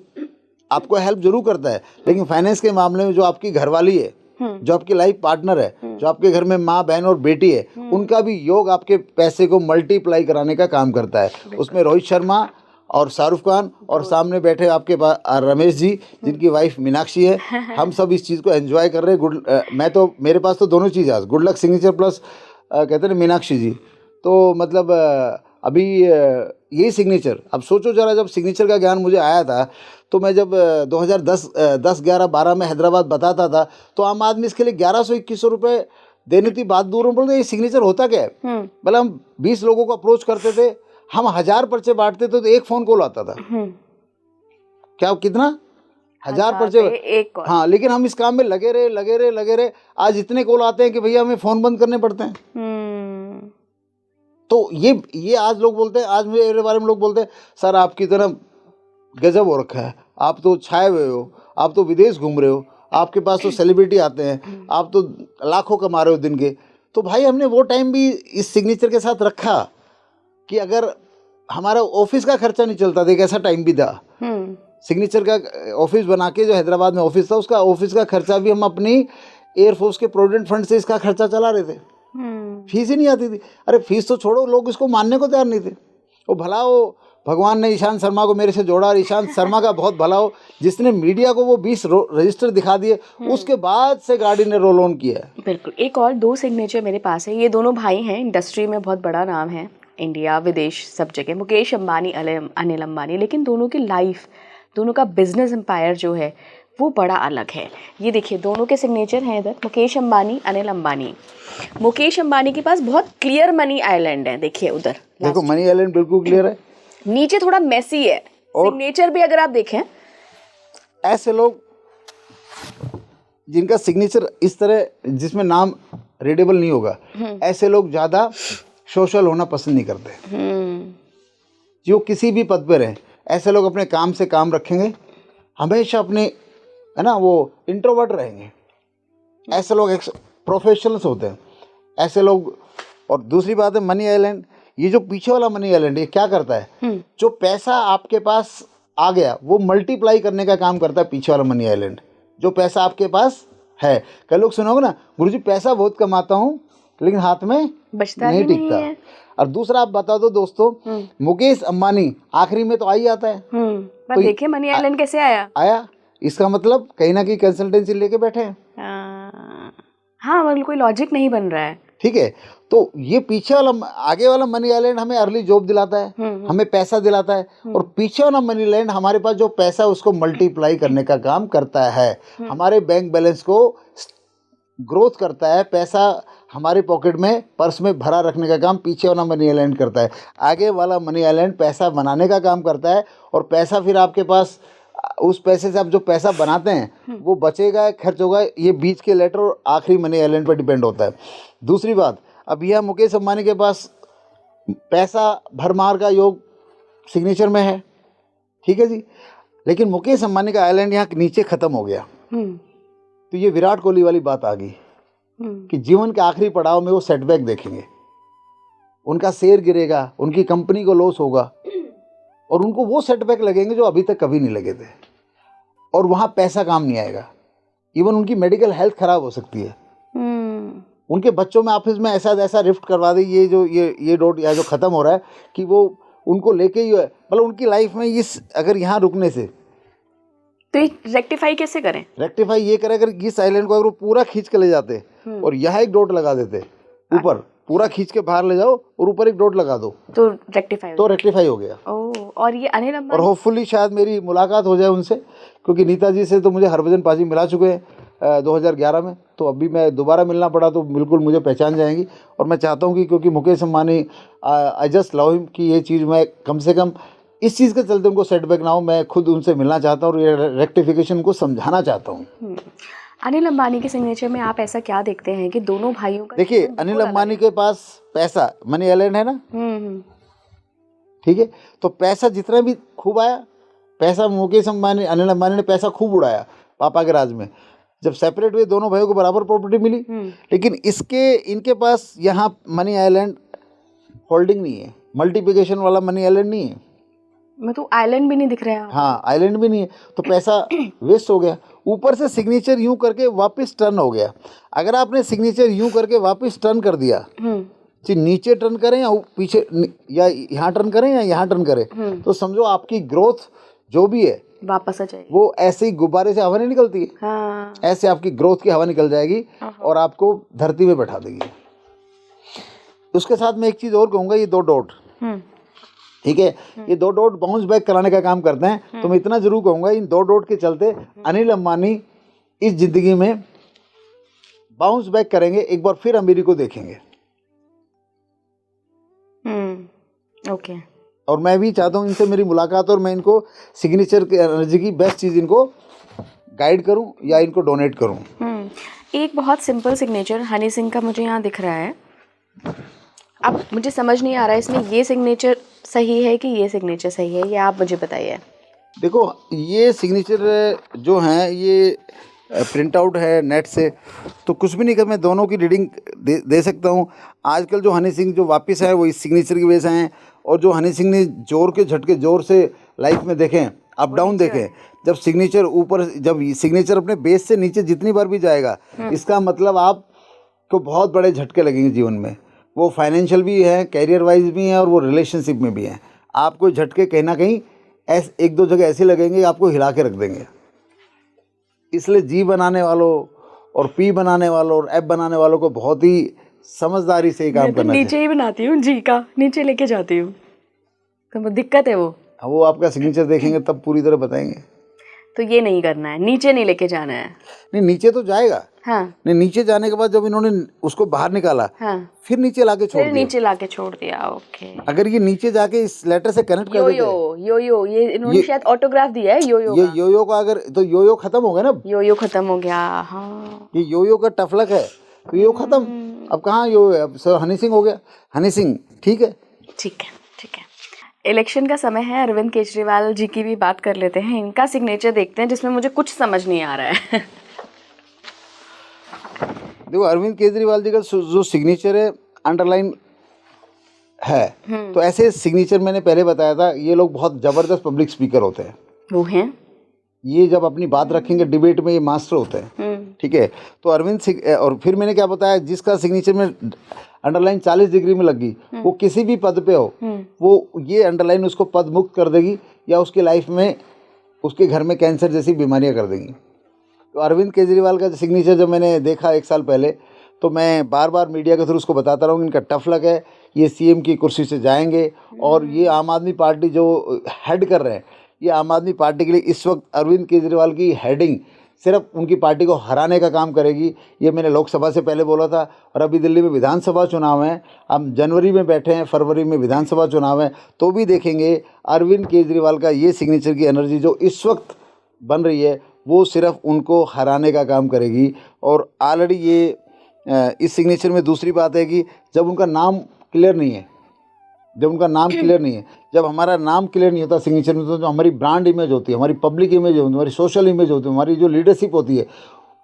आपको हेल्प जरूर करता है, लेकिन फाइनेंस के मामले में जो आपकी घरवाली है, जो आपकी लाइफ पार्टनर है, जो आपके घर में माँ बहन और बेटी है, उनका भी योग आपके पैसे को मल्टीप्लाई कराने का काम करता है। उसमें रोहित शर्मा और शाहरुख खान और सामने बैठे आपके पास रमेश जी, जिनकी वाइफ मीनाक्षी है, हम सब इस चीज़ को एंजॉय कर रहे हैं। मैं तो मेरे पास तो दोनों चीज़ है, गुड लक सिग्नेचर प्लस कहते हैं मीनाक्षी जी। तो मतलब अभी यही सिग्नेचर, अब सोचो जरा, जब सिग्नेचर का ज्ञान मुझे आया था तो मैं जब 2010 10 11 12 में हैदराबाद बताता था तो आम आदमी इसके लिए 1100-2100 रुपये देनी थी। बात दूर में बोलते ये सिग्नेचर होता क्या है। मतलब हम 20 लोगों को अप्रोच करते थे, हम 1000 पर्चे बांटते थे तो एक फ़ोन कॉल आता था। क्या कितना 1000 पर्चे एक कॉल। हाँ, लेकिन हम इस काम में लगे रहे। आज इतने कॉल आते हैं कि भैया हमें फ़ोन बंद करने पड़ते हैं। तो ये आज लोग बोलते हैं, आज मेरे बारे में लोग बोलते हैं सर आपकी तरह गजब हो रखा है, आप तो छाए हुए हो, आप तो विदेश घूम रहे हो, आपके पास तो सेलिब्रिटी आते हैं, आप तो लाखों कमा रहे हो दिन के। तो भाई हमने वो टाइम भी इस सिग्नेचर के साथ रखा कि अगर हमारा ऑफिस का खर्चा नहीं चलता था, एक ऐसा टाइम भी था। सिग्नेचर का ऑफिस बना के जो हैदराबाद में ऑफिस था, उसका ऑफिस का खर्चा भी हम अपनी एयरफोर्स के प्रोविडेंट फंड से इसका खर्चा चला रहे थे। फीस ही नहीं आती थी। अरे फीस तो छोड़ो, लोग इसको मानने को तैयार नहीं थे। वो भला हो भगवान ने ईशांत शर्मा को मेरे से जोड़ा, और ईशांत शर्मा का बहुत भला हो जिसने मीडिया को वो 20 रजिस्टर दिखा दिए, उसके बाद से गाड़ी ने रोल ऑन किया है। बिल्कुल। एक और 2 सिग्नेचर मेरे पास है। ये दोनों भाई हैं, इंडस्ट्री में बहुत बड़ा नाम है, इंडिया विदेश सब जगह, मुकेश अंबानी अनिल अंबानी। लेकिन दोनों की लाइफ, दोनों का बिजनेस एम्पायर जो है वो बड़ा अलग है। ये देखिए दोनों के सिग्नेचर हैं इधर, मुकेश अंबानी अनिल अंबानी। मुकेश अंबानी के पास बहुत क्लियर मनी आइलैंड है, देखिए उधर देखो मनी आइलैंड बिल्कुल क्लियर है, नीचे थोड़ा मेसी है। सिग्नेचर भी अगर आप देखें, ऐसे लोग जिनका सिग्नेचर इस तरह जिसमें नाम रीडेबल नहीं होगा, ऐसे लोग ज़्यादा सोशल होना पसंद नहीं करते। जो किसी भी पद पर रहे, ऐसे लोग अपने काम से काम रखेंगे, हमेशा अपने है ना वो इंट्रोवर्ट रहेंगे। ऐसे लोग प्रोफेशनल्स होते हैं ऐसे लोग। और दूसरी बात है मनी आइलैंड, ये जो पीछे वाला मनी आइलैंड ये क्या करता है, जो पैसा आपके पास आ गया वो मल्टीप्लाई करने का काम करता है पीछे वाला मनी आइलैंड। जो पैसा आपके पास है, कई लोग सुनोगे ना गुरुजी पैसा बहुत कमाता हूँ लेकिन हाथ में बचता नहीं टिकता। और दूसरा आप बता दो दोस्तों, मुकेश अंबानी आखिरी में तो आ ही आता है। पर देखिए मनी आइलैंड कैसे आया, इसका मतलब कहीं ना कहीं कंसल्टेंसी लेके बैठे हैं। हाँ, मतलब कोई लॉजिक नहीं बन रहा है। ठीक है, तो ये पीछे वाला आगे वाला मनी आइलैंड हमें अर्ली जॉब दिलाता है, हमें पैसा दिलाता है, और पीछे वाला मनी आइलैंड हमारे पास जो पैसा उसको मल्टीप्लाई करने का काम करता है, हमारे बैंक बैलेंस को ग्रोथ करता है, पैसा हमारे पॉकेट में पर्स में भरा रखने का काम पीछे वाला मनी आइलैंड करता है। आगे वाला मनी आइलैंड पैसा बनाने का काम करता है, और पैसा फिर आपके पास, उस पैसे से आप जो पैसा बनाते हैं वो बचेगा खर्च होगा, ये बीच के लेटर और आखिरी मनी आइलैंड पर डिपेंड होता है। दूसरी बात, अब यह मुकेश अंबानी के पास पैसा भरमार का योग सिग्नेचर में है, ठीक है जी, लेकिन मुकेश अंबानी का आइलैंड यहाँ नीचे ख़त्म हो गया। तो ये विराट कोहली वाली बात आ गई कि जीवन के आखिरी पड़ाव में वो सेटबैक देखेंगे, उनका शेयर गिरेगा, उनकी कंपनी को लॉस होगा, और उनको वो सेटबैक लगेंगे जो अभी तक कभी नहीं लगे थे, और वहाँ पैसा काम नहीं आएगा। इवन उनकी मेडिकल हेल्थ खराब हो सकती है, उनके बच्चों में ऑफिस में ऐसा रिफ्ट करवा दे, ये जो ये डॉट या जो ख़त्म हो रहा है कि वो उनको लेके ही है, मतलब उनकी लाइफ में इस अगर यहाँ रुकने से, तो ये रेक्टिफाई कैसे करें? रेक्टिफाई ये करें, अगर इस आइलैंड को अगर वो पूरा खींच के ले जाते और यहाँ एक डॉट लगा देते ऊपर, पूरा खींच के बाहर ले जाओ और ऊपर एक डॉट लगा दो तो रेक्टिफाई तो रेक्टिफाई हो गया। ओह, और ये अनिल और अंबानी, होपफुली शायद मेरी मुलाकात हो जाए उनसे, क्योंकि नीता जी से तो मुझे हरभजन पाजी मिला चुके हैं 2011 में, तो अभी मैं दोबारा मिलना पड़ा तो बिल्कुल मुझे पहचान जाएंगी। और मैं चाहता हूँ कि क्योंकि Mukesh Ambani I just love him कि ये चीज़ मैं कम से कम इस चीज़ के चलते उनको सेटबैक ना हो, मैं खुद उनसे मिलना चाहता हूँ और ये रेक्टिफिकेशन को समझाना चाहता हूँ। अनिल अंबानी के सिग्नेचर में आप ऐसा क्या देखते हैं कि दोनों भाइयों का देखिए, जीवन अनिल बिल्कुल अंबानी अलग के पास पैसा, मनी आइलैंड है ना, है? ठीक है, तो पैसा जितना भी खूब आया, पैसा मुकेश अंबानी, अनिल अंबानी ने पैसा खूब उड़ाया पापा के राज में। जब सेपरेट हुए दोनों भाइयों को बराबर प्रॉपर्टी मिली, लेकिन इनके पास यहाँ मनी आइलैंड होल्डिंग नहीं है, मल्टीप्लिकेशन वाला मनी आइलैंड नहीं है। मैं तो आइलैंड भी नहीं दिख रहा है। हाँ, आइलैंड भी नहीं है, तो पैसा वेस्ट हो गया। ऊपर से सिग्नेचर यूं करके वापस टर्न हो गया। अगर आपने सिग्नेचर यूं करके वापस टर्न कर दिया, चाहे नीचे टर्न करें या पीछे, या यहाँ टर्न करें या यहाँ टर्न करें, तो समझो आपकी ग्रोथ जो भी है वापस आ जाएगी। वो ऐसे ही गुब्बारे से हवा नहीं निकलती है, हाँ। ऐसे आपकी ग्रोथ की हवा निकल जाएगी और आपको धरती में बैठा देगी। उसके साथ मैं एक चीज़ और कहूँगा, ये 2 डॉट, ठीक है, ये 2 डॉट बाउंस बैक कराने का काम करते हैं। तो मैं इतना जरूर कहूँगा, इन 2 डॉट के चलते अनिल अंबानी इस जिंदगी में बाउंस बैक करेंगे, एक बार फिर अमीरी को देखेंगे। ओके। और मैं भी चाहता हूँ इनसे मेरी मुलाकात और मैं इनको सिग्नेचर की एनर्जी की बेस्ट चीज़ इनको गाइड करूँ या इनको डोनेट करूँ। एक बहुत सिंपल सिग्नेचर हनी सिंह का मुझे यहाँ दिख रहा है। अब मुझे समझ नहीं आ रहा है इसमें ये सिग्नेचर सही है कि ये सिग्नेचर सही है, ये आप मुझे बताइए। देखो, ये सिग्नेचर जो हैं ये प्रिंट आउट है नेट से, तो कुछ भी नहीं कर, मैं दोनों की रीडिंग दे सकता हूँ। आजकल जो हनी सिंह जो वापस आए वो इस सिग्नेचर की वजह से हैं, और जो हनी सिंह ने जोर के झटके जोर से लाइफ में देखें, अप डाउन देखें, जब सिग्नेचर ऊपर, जब सिग्नेचर अपने बेस से नीचे जितनी बार भी जाएगा, इसका मतलब आपको बहुत बड़े झटके लगेंगे जीवन में। वो फाइनेंशियल भी है, कैरियर वाइज भी है, और वो रिलेशनशिप में भी है। आपको झटके कहीं ना कहीं एक दो जगह ऐसे लगेंगे आपको हिला के रख देंगे। इसलिए जी बनाने वालों और पी बनाने वालों और एफ बनाने वालों को बहुत ही समझदारी से ही काम करना चाहिए। नीचे ही बनाती हूँ, जी का नीचे लेके जाती हूँ, तो दिक्कत है वो आपका सिग्नेचर देखेंगे तब पूरी तरह बताएंगे। तो ये नहीं करना है, नीचे नहीं लेके जाना है। नहीं, नीचे तो जाएगा। हाँ। नहीं, नीचे जाने के बाद जब इन्होंने उसको बाहर निकाला, हाँ। फिर नीचे लाके छोड़ दिया। नीचे लाके छोड़ दिया। ओके। अगर ये नीचे जाके इस लेटर से कनेक्ट कर देते, यो ये इन्होंने शायद ऑटोग्राफ दिया है यो का, अगर तो यो खत्म हो गया ना, यो खत्म हो गया। हाँ, ये यो का टफलक है, तो यो खत्म। अब कहाँ यो है, अब सर हनी सिंह हो गया। हनी सिंह ठीक है। इलेक्शन का समय है, अरविंद केजरीवाल जी की भी बात कर लेते हैं। इनका सिग्नेचर देखते हैं जिसमें मुझे कुछ समझ नहीं आ रहा है। देखो, अरविंद केजरीवाल जी का जो सिग्नेचर है अंडरलाइन है, तो ऐसे सिग्नेचर मैंने पहले बताया था, ये लोग बहुत जबरदस्त पब्लिक स्पीकर होते हैं। वो हैं, ये जब अपनी बात रखेंगे डिबेट में ये मास्टर होते हैं। ठीक है, तो अरविंद सिंह, और फिर मैंने क्या बताया, जिसका सिग्नेचर में अंडरलाइन 40 डिग्री में लगी, वो किसी भी पद पे हो, वो ये अंडरलाइन उसको पद मुक्त कर देगी, या उसकी लाइफ में उसके घर में कैंसर जैसी बीमारियां कर देंगी। तो अरविंद केजरीवाल का सिग्नेचर जब मैंने देखा 1 साल पहले, तो मैं बार बार मीडिया के थ्रू उसको बताता रहूँ, इनका टफ लक है, ये सीएम की कुर्सी से जाएंगे, और ये आम आदमी पार्टी जो हेड कर रहे हैं, ये आम आदमी पार्टी के लिए इस वक्त अरविंद केजरीवाल की हेडिंग सिर्फ उनकी पार्टी को हराने का काम करेगी। ये मैंने लोकसभा से पहले बोला था, और अभी दिल्ली में विधानसभा चुनाव हैं, हम जनवरी में बैठे हैं, फरवरी में विधानसभा चुनाव है, तो भी देखेंगे अरविंद केजरीवाल का ये सिग्नेचर की एनर्जी जो इस वक्त बन रही है, वो सिर्फ उनको हराने का काम करेगी। और ऑलरेडी ये इस सिग्नेचर में दूसरी बात है कि जब उनका नाम क्लियर नहीं है, जब हमारा नाम क्लियर नहीं होता सिग्नेचर में, तो जो हमारी ब्रांड इमेज होती है, हमारी पब्लिक इमेज होती है, हमारी सोशल इमेज होती है, हमारी जो लीडरशिप होती है,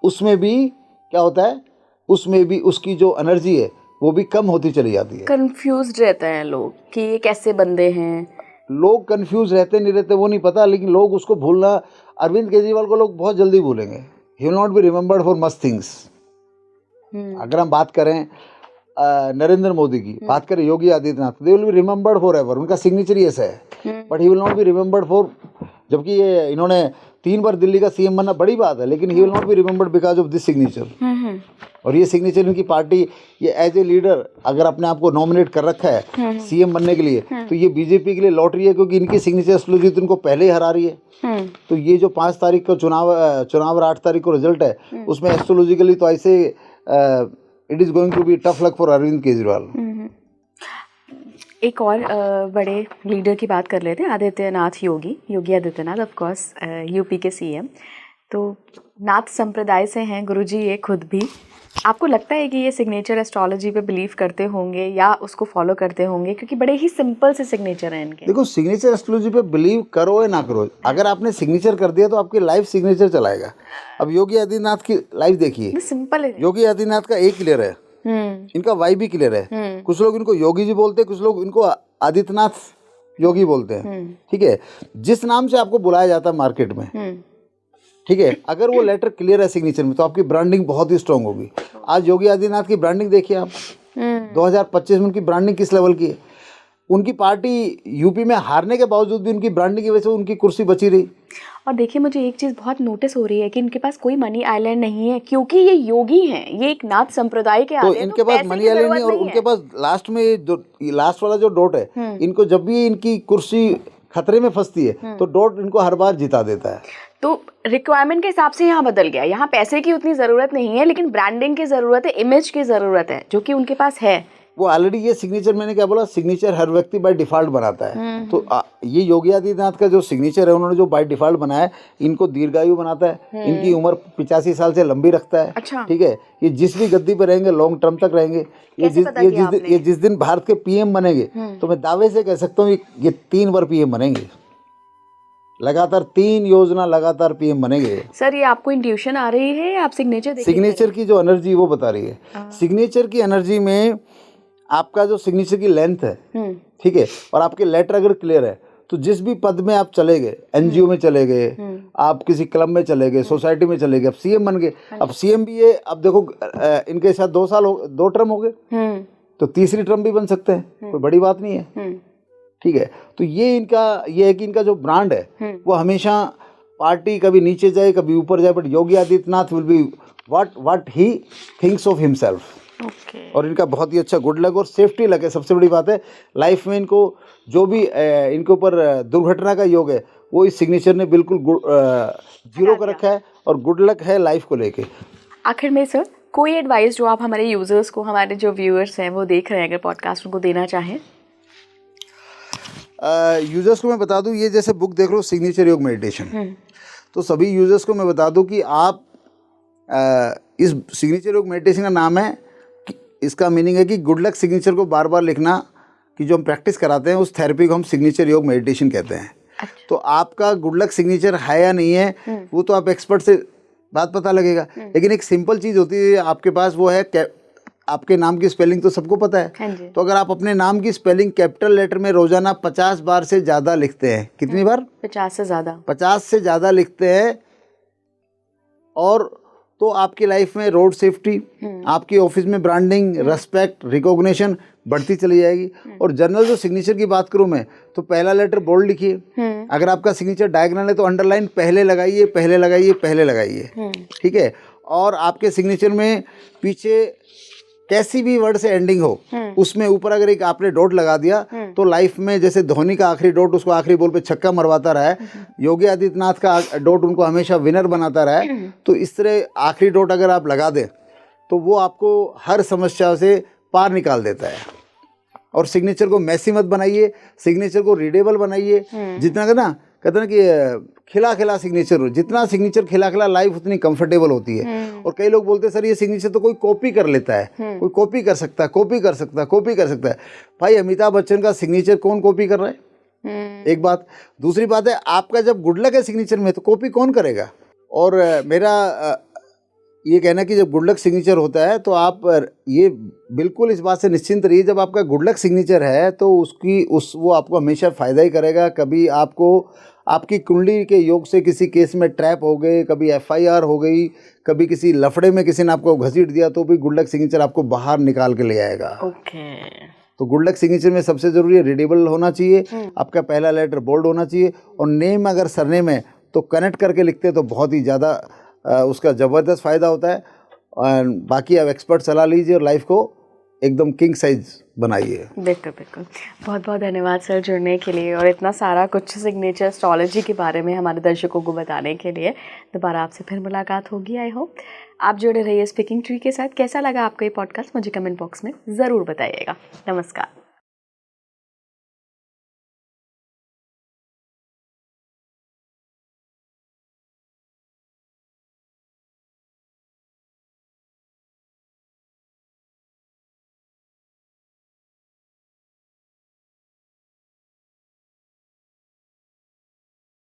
उसमें भी क्या होता है, उसमें भी उसकी जो एनर्जी है वो भी कम होती चली जाती है। कंफ्यूज रहते हैं लोग कि ये कैसे बंदे हैं। लोग कंफ्यूज रहते नहीं रहते वो नहीं पता, लेकिन लोग उसको भूलना, अरविंद केजरीवाल को लोग बहुत जल्दी भूलेंगे। He will not be remembered for must things. अगर हम बात करें नरेंद्र मोदी की, बात करें Yogi Adityanath, they will be remembered forever, उनका सिग्नेचर ही ऐसा है। But he will not be remembered for, जबकि ये इन्होंने 3 बार दिल्ली का सीएम बनना बड़ी बात है, लेकिन ही will not be remembered because of this signature. और ये सिग्नेचर इनकी पार्टी, ये एज ए लीडर अगर अपने आप को नॉमिनेट कर रखा है सीएम बनने के लिए, तो ये बीजेपी के लिए लॉटरी है, क्योंकि इनकी सिग्नेचर एस्ट्रोलॉजी तो इनको पहले ही हरा रही है। तो ये जो 5 तारीख का चुनाव और 8 तारीख को रिजल्ट है, उसमें एस्ट्रोलॉजिकली तो ऐसे it is going to be tough luck for Arvind Kejriwal. एक और बड़े लीडर की बात कर लेते हैं, Adityanath Yogi Adityanath, of course UP के सीएम। तो नाथ संप्रदाय से हैं गुरुजी ये खुद भी। आपको लगता है कि ये सिग्नेचर एस्ट्रोलॉजी पे बिलीव करते होंगे या उसको फॉलो करते होंगे, क्योंकि बड़े ही सिंपल से सिग्नेचर हैं इनके? देखो, सिग्नेचर एस्ट्रोलॉजी पे बिलीव करो या ना करो, अगर आपने सिग्नेचर कर दिया तो आपकी लाइफ सिग्नेचर चलाएगा। अब योगी आदित्यनाथ की लाइफ देखिए, सिंपल है। योगी आदित्यनाथ का एक क्लियर है, इनका वाई भी क्लियर है। कुछ लोग इनको योगी जी बोलते हैं, कुछ लोग इनको आदित्यनाथ योगी बोलते हैं। ठीक है, जिस नाम से आपको बुलाया जाता है मार्केट में, ठीक है, अगर वो लेटर क्लियर है सिग्नेचर में तो आपकी ब्रांडिंग बहुत ही स्ट्रांग होगी। आज योगी आदित्यनाथ की ब्रांडिंग देखिए आप, 2025 में उनकी ब्रांडिंग किस लेवल की है। उनकी पार्टी यूपी में हारने के बावजूद भी उनकी ब्रांडिंग की वजह से उनकी कुर्सी बची रही। और देखिए, मुझे एक चीज़ बहुत नोटिस हो रही है कि इनके पास कोई मनी आइलैंड नहीं है, क्योंकि ये योगी हैं, ये एक नाथ संप्रदाय के तो इनके पास मनी आइलैंड नहीं, और उनके पास लास्ट में जो लास्ट वाला जो डॉट है, इनको जब भी इनकी कुर्सी खतरे में फंसती है तो डॉट इनको हर बार जिता देता है। तो रिक्वायरमेंट के हिसाब से यहाँ बदल गया, यहाँ पैसे की उतनी ज़रूरत नहीं है, लेकिन ब्रांडिंग की ज़रूरत है, इमेज की ज़रूरत है, जो कि उनके पास है। वो ऑलरेडी ये सिग्नेचर, मैंने क्या बोला, सिग्नेचर हर व्यक्ति बाय डिफॉल्ट बनाता है। तो ये योगी आदित्यनाथ का जो सिग्नेचर है, उन्होंने जो बाय डिफॉल्ट बनाया है, इनको दीर्घायु बनाता है, इनकी उम्र 85 साल से लंबी रखता है। अच्छा। ठीक है, ये जिस भी गद्दी पर रहेंगे लॉन्ग टर्म तक रहेंगे। ये जिस दिन भारत के पीएम बनेंगे, तो मैं दावे से कह सकता हूँ ये 3 बार पीएम बनेंगे, लगातार 3 योजना लगातार पीएम बनेंगे। सर, ये आपको इंट्यूशन आ रही है या आप सिग्नेचर की जो एनर्जी वो बता रही है। सिग्नेचर की एनर्जी में आपका जो सिग्नेचर की लेंथ है, ठीक है, और आपके लेटर अगर क्लियर है, तो जिस भी पद में आप चले गए, एनजीओ में चले गए, आप किसी क्लब में चले गए, सोसाइटी में चले गए, अब सीएम बन गए। अब सीएम भी ये, अब देखो इनके साथ 2 टर्म हो गए, तो तीसरी टर्म भी बन सकते हैं, कोई बड़ी बात नहीं है। ठीक है, तो ये है कि इनका जो ब्रांड है वो हमेशा पार्टी कभी नीचे जाए कभी ऊपर जाए, but Yogi Adityanath will be what he thinks of himself. और इनका बहुत ही अच्छा गुड लक और सेफ्टी लक है। सबसे बड़ी बात है लाइफ में इनको जो भी इनके ऊपर दुर्घटना का योग है, वो इस सिग्नेचर ने बिल्कुल जीरो कर रखा है, और गुड लक है लाइफ को लेके। आखिर में सर, कोई एडवाइस जो आप हमारे यूजर्स को, हमारे जो व्यूअर्स हैं वो देख रहे हैं, अगर पॉडकास्ट उनको देना चाहें? यूजर्स को मैं बता दूं, ये जैसे बुक देख लो सिग्नेचर योग मेडिटेशन, तो सभी यूजर्स को मैं बता दूं कि आप इस सिग्नेचर योग मेडिटेशन का नाम है, इसका मीनिंग है कि गुड लक सिग्नेचर को बार बार लिखना, कि जो हम प्रैक्टिस कराते हैं उस थेरेपी को हम सिग्नेचर योग मेडिटेशन कहते हैं। अच्छा। तो आपका गुड लक सिग्नेचर है या नहीं है, वो तो आप एक्सपर्ट से बात पता लगेगा, लेकिन एक सिंपल चीज़ होती है आपके पास, वो है आपके नाम की स्पेलिंग तो सबको पता है। तो अगर आप अपने नाम की स्पेलिंग कैपिटल लेटर में रोजाना 50 बार से ज़्यादा लिखते हैं, कितनी बार? 50 से ज़्यादा। 50 से ज़्यादा लिखते हैं, और तो आपकी लाइफ में रोड सेफ्टी, आपकी ऑफिस में ब्रांडिंग, रेस्पेक्ट, रिकॉग्निशन बढ़ती चली जाएगी। और जनरल जो सिग्नेचर की बात करूं मैं, तो पहला लेटर बोल्ड लिखिए। अगर आपका सिग्नेचर डायगोनल है तो अंडरलाइन पहले लगाइए, पहले लगाइए, पहले लगाइए। ठीक है, और आपके सिग्नेचर में पीछे कैसी भी वर्ड से एंडिंग हो, उसमें ऊपर अगर एक आपने डॉट लगा दिया, तो लाइफ में जैसे धोनी का आखिरी डॉट उसको आखिरी बॉल पे छक्का मरवाता रहा है, योगी आदित्यनाथ का डॉट उनको हमेशा विनर बनाता रहा है, तो इस तरह आखिरी डॉट अगर आप लगा दें तो वो आपको हर समस्या से पार निकाल देता है। और सिग्नेचर को मैसी मत बनाइए, सिग्नेचर को रीडेबल बनाइए। जितना कहते हैं कि खिला खिला सिग्नेचर हो, जितना सिग्नेचर खिला खिला लाइफ उतनी कंफर्टेबल होती है। और कई लोग बोलते हैं सर ये सिग्नेचर तो कोई कॉपी कर लेता है, कोई कॉपी कर सकता है, कॉपी कर सकता है, कॉपी कर सकता है। भाई अमिताभ बच्चन का सिग्नेचर कौन कॉपी कर रहा है? एक बात। दूसरी बात है, आपका जब गुड लक है सिग्नेचर में तो कॉपी कौन करेगा? और मेरा ये कहना कि जब गुड लक सिग्नेचर होता है तो आप ये बिल्कुल इस बात से निश्चिंत रहिए, जब आपका गुड लक सिग्नेचर है तो वो आपको हमेशा फ़ायदा ही करेगा। कभी आपको आपकी कुंडली के योग से किसी केस में ट्रैप हो गए, कभी FIR हो गई, कभी किसी लफड़े में किसी ने आपको घसीट दिया, तो भी गुड लक सिग्नेचर आपको बाहर निकाल के ले आएगा। तो गुड लक सिग्नेचर में सबसे ज़रूरी है रीडेबल होना चाहिए, आपका पहला लेटर बोल्ड होना चाहिए, और नेम अगर सरनेम है तो कनेक्ट करके लिखते हैं तो बहुत ही ज़्यादा उसका ज़बरदस्त फ़ायदा होता है। और बाकी आप एक्सपर्ट सलाह लीजिए और लाइफ को एकदम किंग साइज बनाइए। बिल्कुल बिल्कुल। बहुत बहुत धन्यवाद सर जुड़ने के लिए और इतना सारा कुछ सिग्नेचर एस्ट्रोलॉजी के बारे में हमारे दर्शकों को बताने के लिए। दोबारा आपसे फिर मुलाकात होगी, आई होप। आप जुड़े रहिए स्पीकिंग ट्री के साथ। कैसा लगा आपको ये पॉडकास्ट मुझे कमेंट बॉक्स में ज़रूर बताइएगा। नमस्कार।